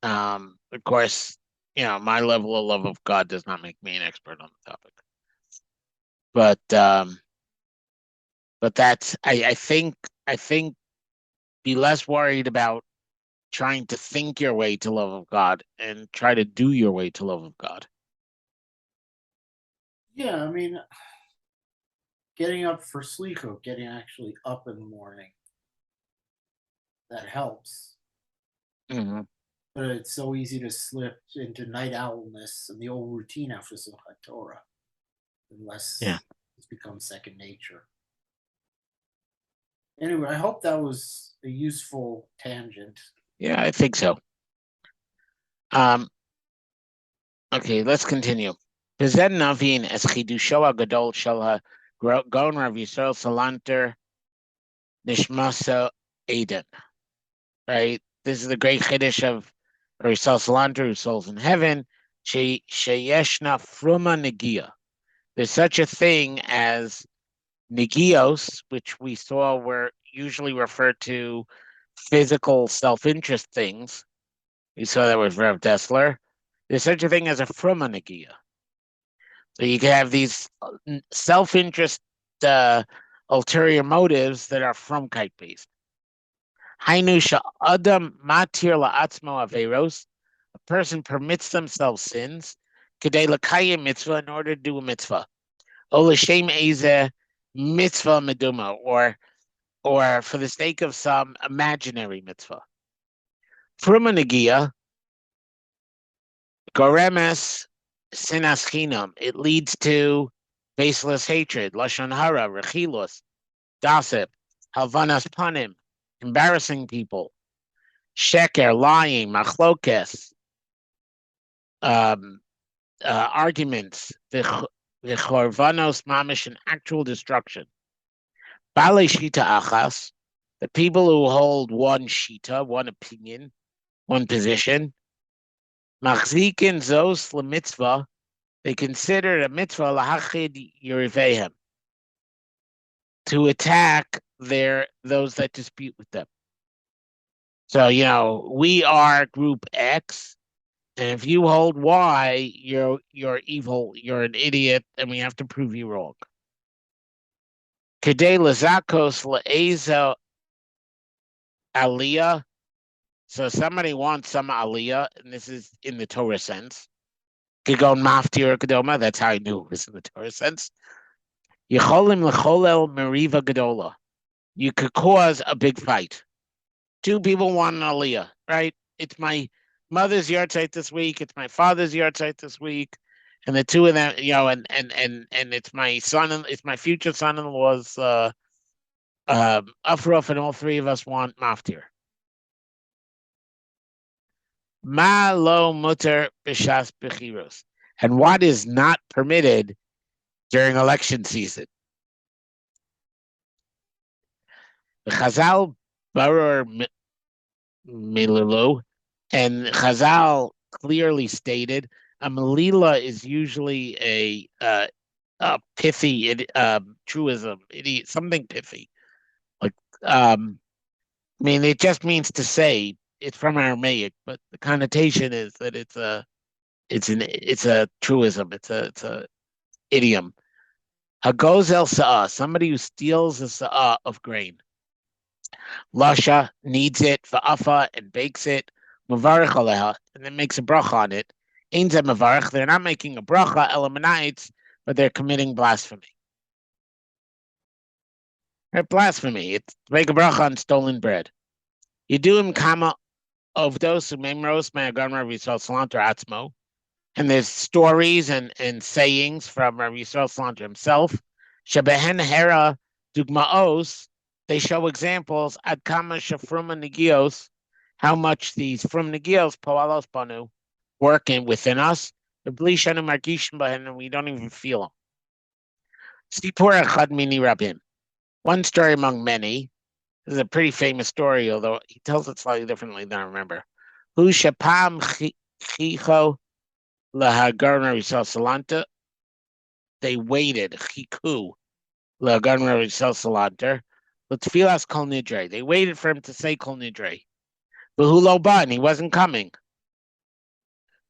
Of course, my level of love of God does not make me an expert on the topic. But that's I think be less worried about trying to think your way to love of God and try to do your way to love of God. Yeah, I mean, getting up for slicho, getting actually up in the morning, that helps. Mm-hmm. But it's so easy to slip into night owlness and the old routine after Simchat Torah, Yeah. unless it's become second nature. Anyway, I hope that was a useful tangent. Yeah, I think so. Okay, let's continue. Bezen Navin es chidusho agadol shel ha-gaon Rav Yisrael Salanter Nishmasa Eden. Right? This is the great Chiddush of Rav Yisrael Salanter, whose soul's in heaven. Sheyeshna fruma negia. There's such a thing as negios, which we saw were usually referred to physical self-interest things. We saw that with Rev Dessler. There's such a thing as a fruma negia. So you can have these self-interest ulterior motives that are Frumkeit based. Hainu adam matir la'atzmo averos. A person permits themselves sins. Kedei l'kayim mitzvah, in order to do a mitzvah. O l'shem eze mitzvah meduma, or for the sake of some imaginary mitzvah. Fruma negia goremes sinas chinam. It leads to baseless hatred, lashon hara, rechilos, gossip, halvanas panim, embarrassing people, sheker, lying, machlokes, arguments, v'chorvanos mamish, and actual destruction. Balei shita achas, the people who hold one shita, one opinion, one position, machzikin zos lemitzvah, they consider it a mitzvah lahachid yerivehem, to attack those that dispute with them. So, we are group X, and if you hold Y, you're evil, you're an idiot, and we have to prove you wrong. Kedei lazakos la'eza aliyah. So somebody wants some aliyah, and this is in the Torah sense. Kigon mafti or kedoma, that's how I knew it was in the Torah sense. Yecholim lecholel meriva gedola. You could cause a big fight. Two people want an aliyah, right? It's my mother's yahrzeit this week. It's my father's yahrzeit this week, and the two of them, and it's my it's my future son-in-law's afruf, and all three of us want maftir. Ma lo muter b'shas b'chiros, and what is not permitted during election season. The Chazal Barur Milulu, and Chazal clearly stated a melila is usually a pithy truism, something pithy. Like, I mean, it just means to say it's from Aramaic, but the connotation is that it's a truism. It's a idiom. Hagozel sa'ah, somebody who steals a sa'ah of grain. Lasha needs it, va'afa, and bakes it. Mavarich aleha, and then makes a bracha on it. Ein zeh mavarich, they're not making a bracha, elamanites, but they're committing blasphemy. Right? Blasphemy. It's to make a bracha on stolen bread. Yiduim kama of those who memros me'agan Rav Yisrael Salanter atzmo, and there's stories and sayings from Rav Yisrael Salanter himself. Shebehen hera dugmaos, they show examples ad kama shafruma negios, how much these from negios poalos banu working within us. And we don't even feel them. Sipur echad mini rabim. One story among many. This is a pretty famous story, although he tells it slightly differently than I remember. Hu shapam chicho lahagarna risal salanta. They waited chiku lahagarna risal salanter. Letfilas kol nidre. They waited for him to say kol nidre. But hu lo ba, and he wasn't coming.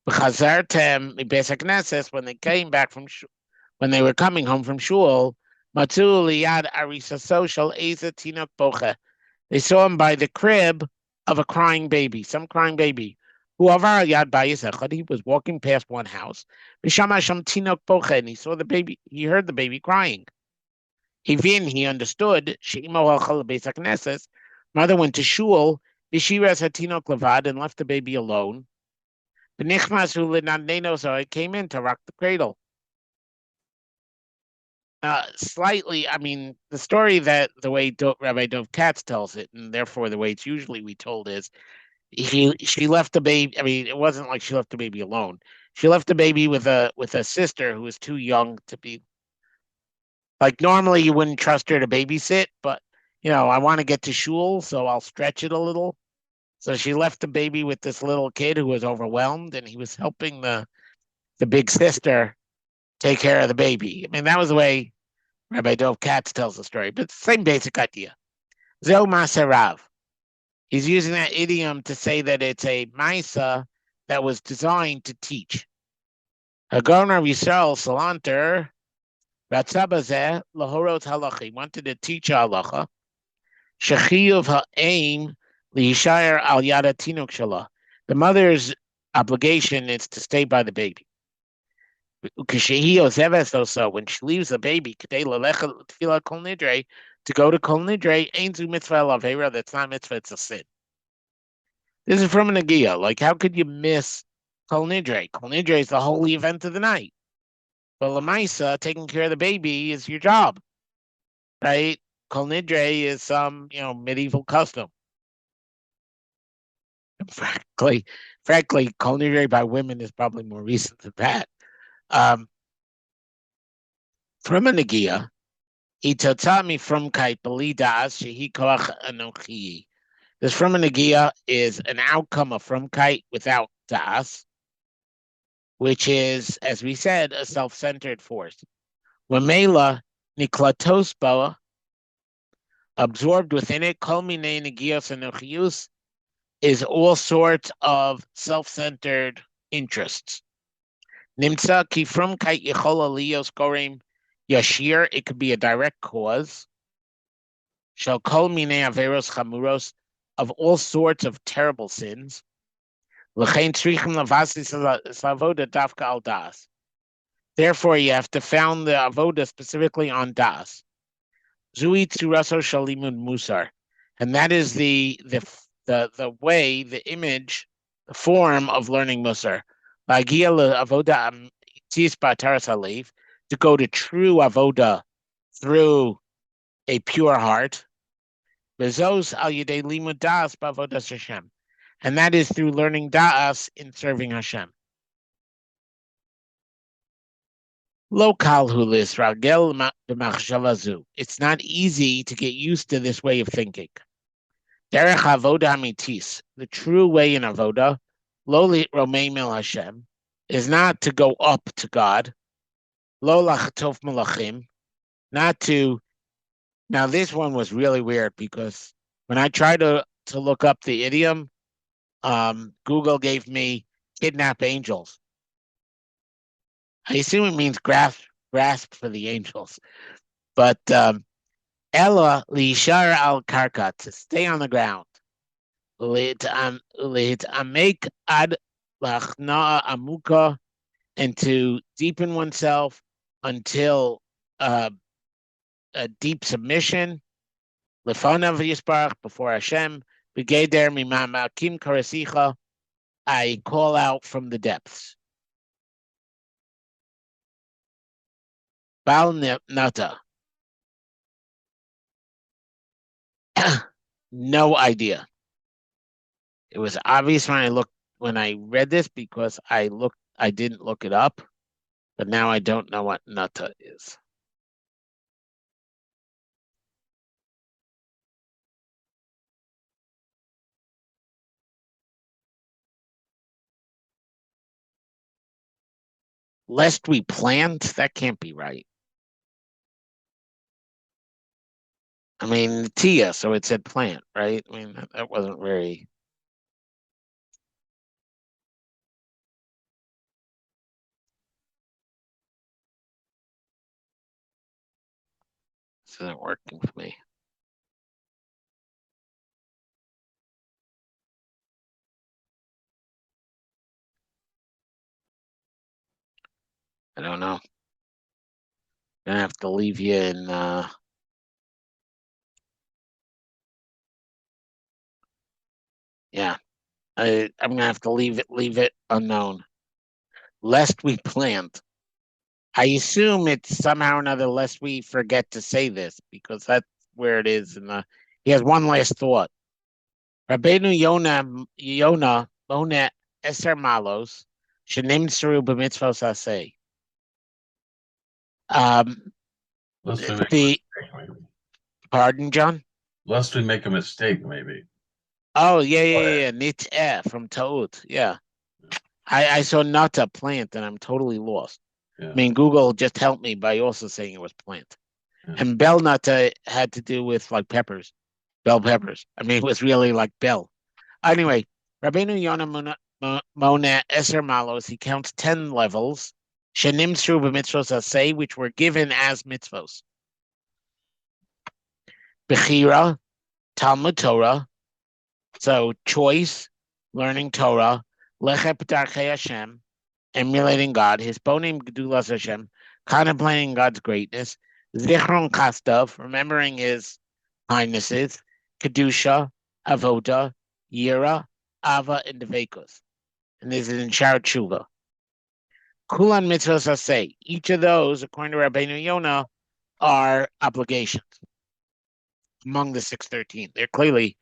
B'chazartem b'beis hakneses, when they came back from when they were coming home from shul, matzu liyad arisa social eza tinok boche. They saw him by the crib of a crying baby, some crying baby. Who avar yad bayis, he was walking past one house. B'shama sham tinok boche, and he saw the baby. He heard the baby crying. He understood. She'imo hachal b'beis hakneses. Mother went to shul. B'shiras hatinok levad, and left the baby alone. B'nichmas hu l'nadneno, so it came in to rock the cradle. Slightly, I mean, the story that the way Rabbi Dov Katz tells it, and therefore the way it's usually we told is, she left the baby. I mean, it wasn't like she left the baby alone. She left the baby with a sister who was too young to be. Like normally, you wouldn't trust her to babysit, but I want to get to shul, so I'll stretch it a little. So she left the baby with this little kid who was overwhelmed, and he was helping the big sister take care of the baby. I mean, that was the way Rabbi Dov Katz tells the story, but it's the same basic idea. Zeo Maserav. He's using that idiom to say that it's a Maisa that was designed to teach. Hagoner Yisrael Salanter, Ratzabazeh, Lahorot Halachi, wanted to teach halacha. Shechiyuv ha'aim liyishayar al yada tinuk shala. The mother's obligation is to stay by the baby. When she leaves the baby, to go to Kol Nidre, ain't zu mitzvah lavera, that's not mitzvah, it's a sin. This is from a Nagia. Like, how could you miss Kol Nidre? Kol Nidre is the holy event of the night. But Lamaisa, taking care of the baby is your job, right? Kol Nidre is some, medieval custom. Frankly, Kol Nidre by women is probably more recent than that. From a Nagia, Itotami Frumkeit Belidas Shehi Koach Anochi. This from a Nagia is an outcome of Frumkeit without Das, which is, as we said, a self-centered force. Wamela Niklatosba, absorbed within it, Kolmine Nagios Anochius, is all sorts of self-centered interests. Nimsa ki Frumkeit Yechola Lios Gorim Yashir, it could be a direct cause. Shall kol mine averos chamuros, of all sorts of terrible sins. L'chein tzrichim lavasi savoda dafka al das. Therefore, you have to found the avoda specifically on das. Zui tzuraso shalimun musar, and that is the way, the image, the form of learning musar. Lagia avoda tis bataras halev, to go to true avoda through a pure heart. Bezos al yedei limud das b'avodas Hashem, and that is through learning das in serving Hashem. Lo kal hu lisragel b'machshava zu. It's not easy to get used to this way of thinking. Derech avoda amitis, the true way in avoda, lo romein mil Hashem, is not to go up to God. Lo lachtof malachim, not to. Now this one was really weird because when I tried to look up the idiom, Google gave me kidnap angels. I assume it means grasp for the angels, but Ella lishar al karka, to stay on the ground. Ulit amek ad lachna amuka, and to deepen oneself until a deep submission. Lefanav yisparach, before Hashem. Begeder mimamakim karasicha, I call out from the depths. Bal nata. No idea. It was obvious when I read this because I didn't look it up, but now I don't know what nata is. Lest we plant, that can't be right. I mean, Tia, so it said plant, right? I mean, that wasn't very. This isn't working for me. I don't know. Gonna have to leave you in. Yeah, I'm gonna have to leave it unknown. Lest we plant. I assume it's somehow or another, lest we forget to say this, because that's where it is. He has one last thought. Rabbeinu Yona Mona Eser Malos Shenim Saru b'mitzvos asay. Lest we make a mistake, maybe. Pardon, John? Lest we make a mistake, maybe. Oh, yeah. Nit'eh from Ta'ut. Yeah. I saw nata, plant, and I'm totally lost. Yeah. I mean, Google just helped me by also saying it was plant. Yeah. And bell nata had to do with like peppers, bell peppers. I mean, it was really like bell. Anyway, Rabbeinu Yonah Mona Eser Malos, he counts 10 levels. Shenim Sru b'mitzvos asay, which were given as mitzvos. Bechira, Talmud Torah, so choice, learning Torah, Lechep Darchei Hashem, emulating God, his bonim gedulas Hashem, contemplating God's greatness, Zichron Kastav, remembering his kindnesses, Kedusha, Avoda, Yira, Ava, and Devekus. And this is in Shar Tshuva. Kulan mitzvos asay. Each of those, according to Rabbeinu Yonah, are obligations among the 613. They're clearly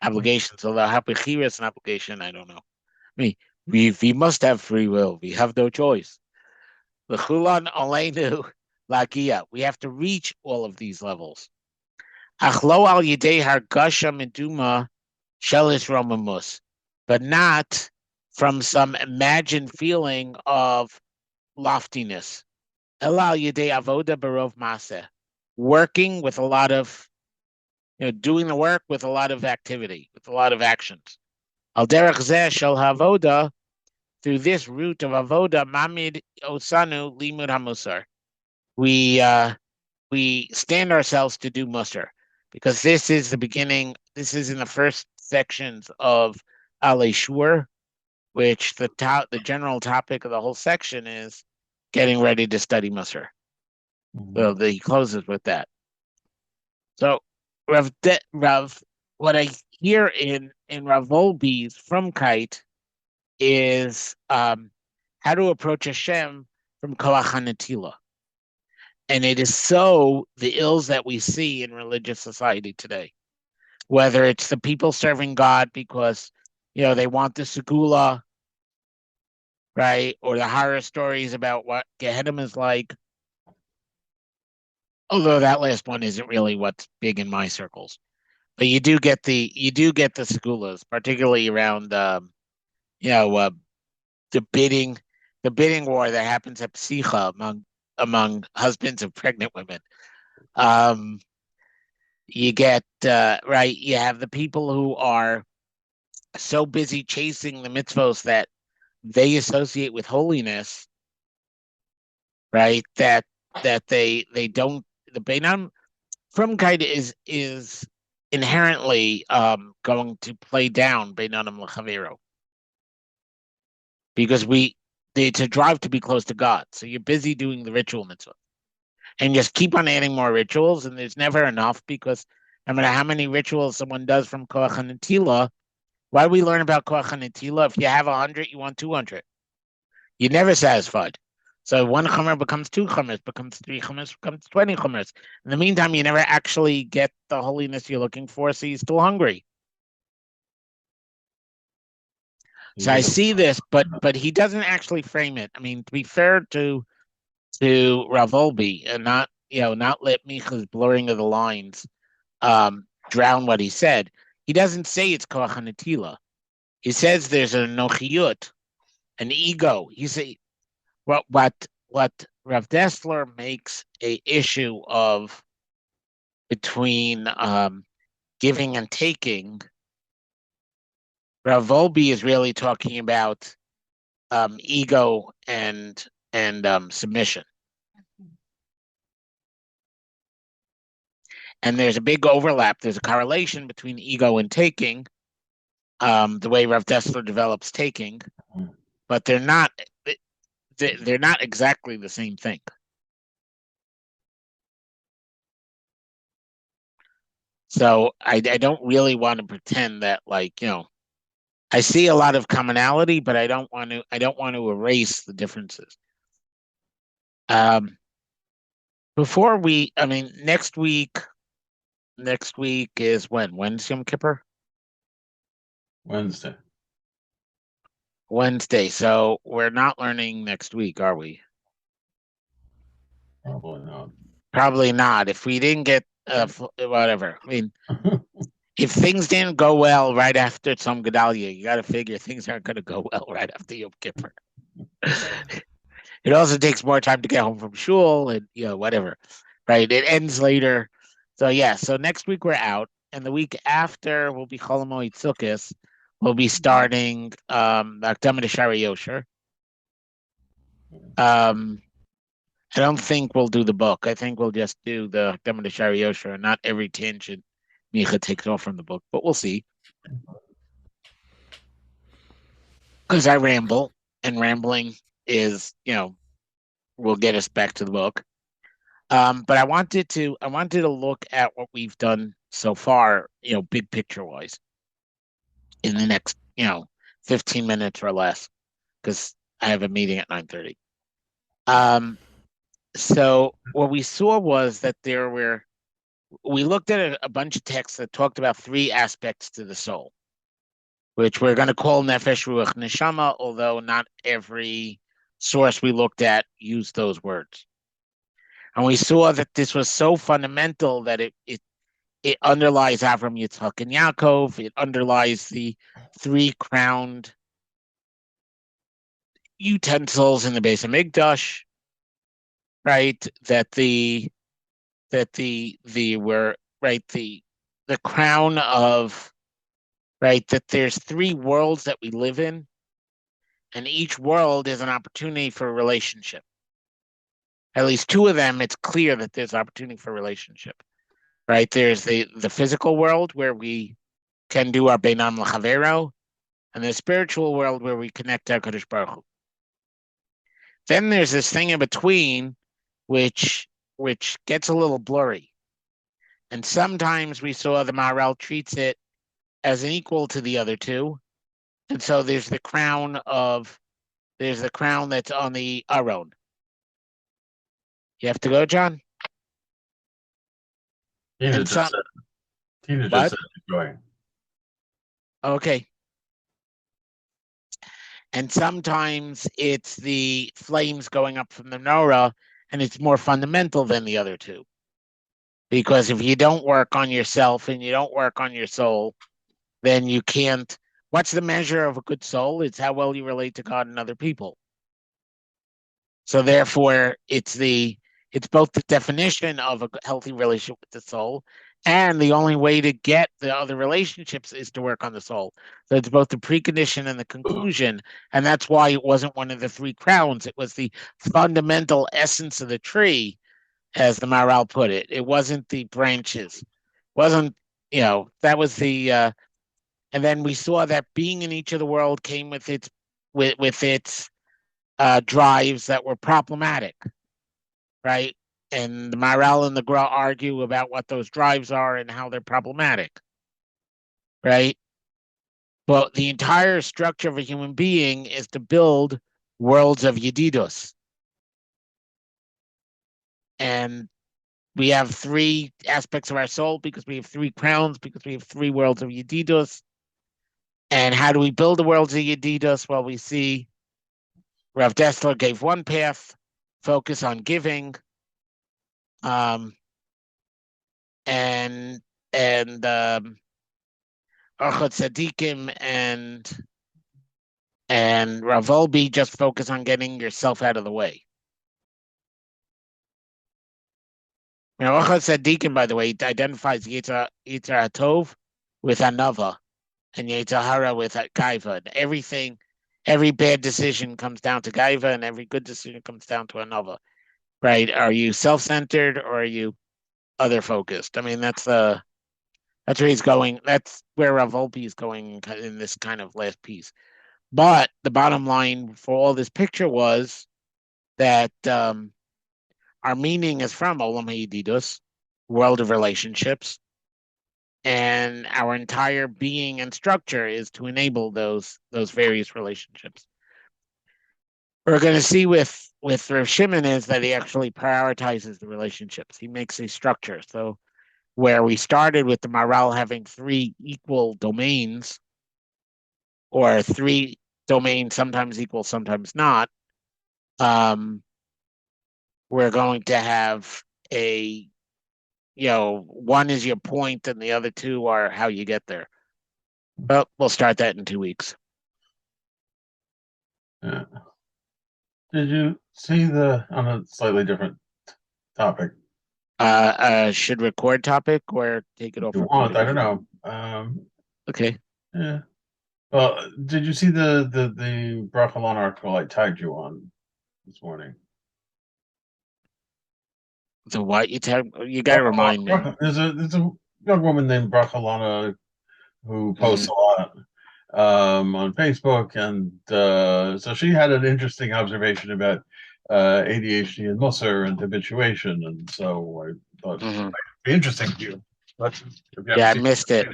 obligations, although how Bechira is an obligation, I don't know. I mean, we must have free will. We have no choice. The Chulan Aleinu Lagia. We have to reach all of these levels. Achlo al yidei hargasha meduma shelis romamus, but not from some imagined feeling of loftiness. Elal yidei avoda barov maseh, working with a lot of, doing the work with a lot of activity, with a lot of actions. Al derech zeh shel havoda, through this route of avoda, mamid osanu limud hamusar. We stand ourselves to do musar, because this is the beginning. This is in the first sections of Alei Shur, which the general topic of the whole section is getting ready to study musar. So he closes with that. So Rav, what I hear in Rav Wolbe's Frumkeit is how to approach Hashem from Koach HaNetila. And it is so the ills that we see in religious society today, whether it's the people serving God because, they want the segula, right? Or the horror stories about what Gehenna is like, Although that last one isn't really what's big in my circles. But you do get the segulas, particularly around you know the bidding war that happens at Psicha among husbands of pregnant women. Um, you get right. You have the people who are so busy chasing the mitzvos that they associate with holiness, right? That they don't the Beinam Frumkeit is inherently going to play down Beinanim L'Chavero because it's a drive to be close to God. So you're busy doing the ritual mitzvah and just keep on adding more rituals, and there's never enough because no matter how many rituals someone does from Koach HaNetila, why do we learn about Koach HaNetila? If you have 100, you want 200. You're never satisfied. So one chomer becomes 2 chomers, becomes 3 chomers, becomes 20 chomers. In the meantime, you never actually get the holiness you're looking for, so you're still hungry. So I see this, but he doesn't actually frame it. I mean, to be fair to Rav Wolbe, and not let Micha's blurring of the lines drown what he said. He doesn't say it's koach hanetila. He says there's a nochiyut, an ego. He say what Rav Dessler makes a issue of between giving and taking. Rav Wolbe is really talking about ego and submission. And there's a big overlap. There's a correlation between ego and taking, the way Rav Dessler develops taking, but they're not exactly the same thing. So I don't really want to pretend that, like, I see a lot of commonality, but I don't want to erase the differences. Next week is when? Wednesday, Yom Kippur? Wednesday. Wednesday. So we're not learning next week, are we? Probably not. Probably not. If we didn't get whatever. I mean, if things didn't go well right after Tzom Gedalia, you got to figure things aren't going to go well right after Yom Kippur. It also takes more time to get home from shul and whatever, right? It ends later. So yeah. So next week we're out, and the week after will be Chol Hamoed Sukkos. We'll be starting Akdama Shari Yosher. I don't think we'll do the book. I think we'll just do the Akdama Shari Yosher, and not every tangent Micha takes off from the book, but we'll see. Because I ramble, and rambling is, will get us back to the book. But I wanted to look at what we've done so far, big picture wise, in the next, 15 minutes or less, because I have a meeting at 9:30. So what we saw was that we looked at a bunch of texts that talked about 3 aspects to the soul, which we're going to call nefesh, ruach, neshama, although not every source we looked at used those words. And we saw that this was so fundamental that it underlies Avram, Yitzchak, and Yaakov. It underlies the 3 crowned utensils in the base of Mikdash, right? The crown of, right, that there's 3 worlds that we live in, and each world is an opportunity for a relationship. At least 2 of them, it's clear that there's opportunity for relationship, right? There's the physical world where we can do our Beinam L'Chavero, and the spiritual world where we connect to HaKadosh Baruch Hu. Then there's this thing in between, which gets a little blurry. And sometimes we saw the Maharal treats it as an equal to the other 2. And so there's the crown that's on the Aron. You have to go, John? Tina just said going. Okay. And sometimes it's the flames going up from the menorah, and it's more fundamental than the other 2. Because if you don't work on yourself and you don't work on your soul, then you can't. What's the measure of a good soul? It's how well you relate to God and other people. So therefore, it's both the definition of a healthy relationship with the soul, and the only way to get the other relationships is to work on the soul. So it's both the precondition and the conclusion, and that's why it wasn't one of the three crowns. It was the fundamental essence of the tree, as the Maharal put it. It wasn't the branches. Wasn't that was the and then we saw that being in each of the world came with its drives that were problematic, right? And the Maharal and the Gra argue about what those drives are and how they're problematic, right? But the entire structure of a human being is to build worlds of Yedidus. And we have three aspects of our soul because we have three crowns, because we have three worlds of Yedidus. And how do we build the worlds of Yedidus? Well, we see Rav Dessler gave one path, focus on giving, and Orchot Tzadikim and Rav Wolbe just focus on getting yourself out of the way. Now, Orchot Tzadikim, by the way, identifies Yitzhar HaTov with Anava and Yitzhar Hara with Gaiva. Every bad decision comes down to Gaiva, and every good decision comes down to Anava. Right? Are you self-centered or are you other-focused? I mean, that's where he's going. That's where Rav Wolbe is going in this kind of last piece. But the bottom line for all this picture was that our meaning is from Olam HaYedidus, world of relationships, and our entire being and structure is to enable those various relationships. What we're going to see with Rav Shimon is that he actually prioritizes the relationships. He makes a structure. So where we started with the Maharal having three equal domains, or three domains sometimes equal, sometimes not, we're going to have one is your point and the other two are how you get there. Well, we'll start that in 2 weeks. Yeah. Did you see on a slightly different topic? Should record topic or take it off You recording? want? I don't know. Okay. Yeah. Well, did you see the Brachalon article I tagged you on this morning? So what you got to remind me. There's a young woman named Brachalana who posts a lot on Facebook, and so she had an interesting observation about ADHD and Musser and habituation, and so I thought it might be interesting to you. But I missed it.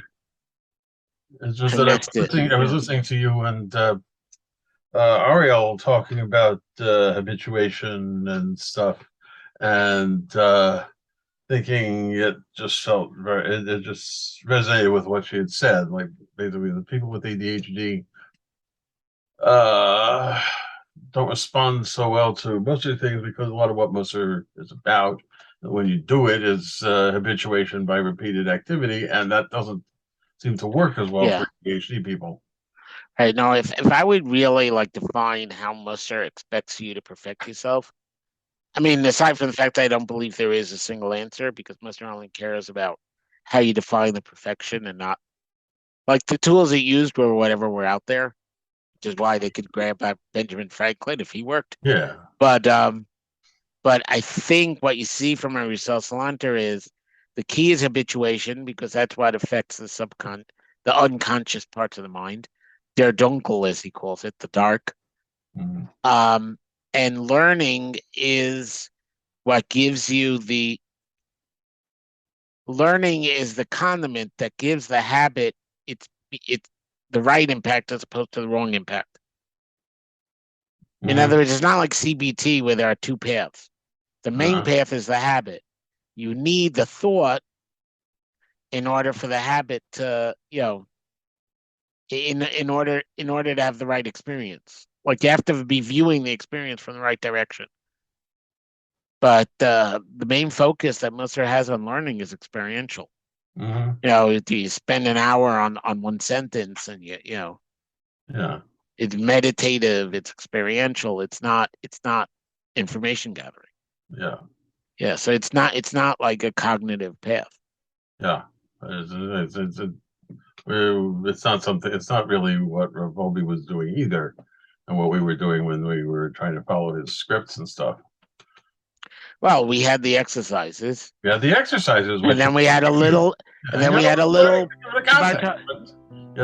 It's just that I was listening to you and Ariel talking about habituation and stuff, and thinking it just felt it just resonated with what she had said. Like basically, the people with ADHD don't respond so well to most of the things because a lot of what Musser is about, when you do it, is habituation by repeated activity, and that doesn't seem to work as well for ADHD people. Right. Now, if I would really define how Musser expects you to perfect yourself, I mean, aside from the fact that I don't believe there is a single answer, because Musser only cares about how you define the perfection and not the tools he used were whatever were out there, which is why they could grab Benjamin Franklin if he worked. Yeah. But I think what you see from a Roussel Salanter is the key is habituation, because that's what affects the unconscious parts of the mind. Der Dunkel, as he calls it, the dark. Mm-hmm. And learning is what gives you the condiment that gives the habit it's the right impact as opposed to the wrong impact. Mm-hmm. In other words, it's not like CBT where there are two paths. The main path is the habit. You need the thought in order for the habit to, in order to have the right experience. You have to be viewing the experience from the right direction. But the main focus that Musser has on learning is experiential. Hmm. You spend an hour on one sentence, and Yeah. it's meditative, it's experiential, it's not information gathering. Yeah. Yeah, so it's not like a cognitive path. Yeah. It's not something. It's not really what Wolbe was doing either, and what we were doing when we were trying to follow his scripts and stuff. Well, we had the exercises, We had the exercises, and which then we had a little, and then we had a little. give it a context. Yeah,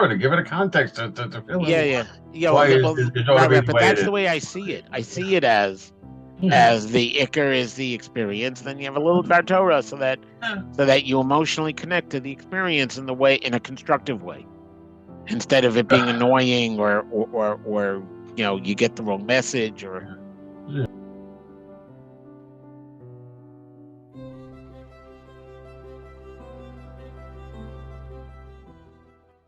to give it a context to fill Yeah, in. yeah, yeah. Why Well, is right, the but way that's it the is. way I see it. I see it as the Iker is the experience. Then you have a little Dvar Torah, so that you emotionally connect to the experience in a constructive way, instead of it being annoying or you get the wrong message or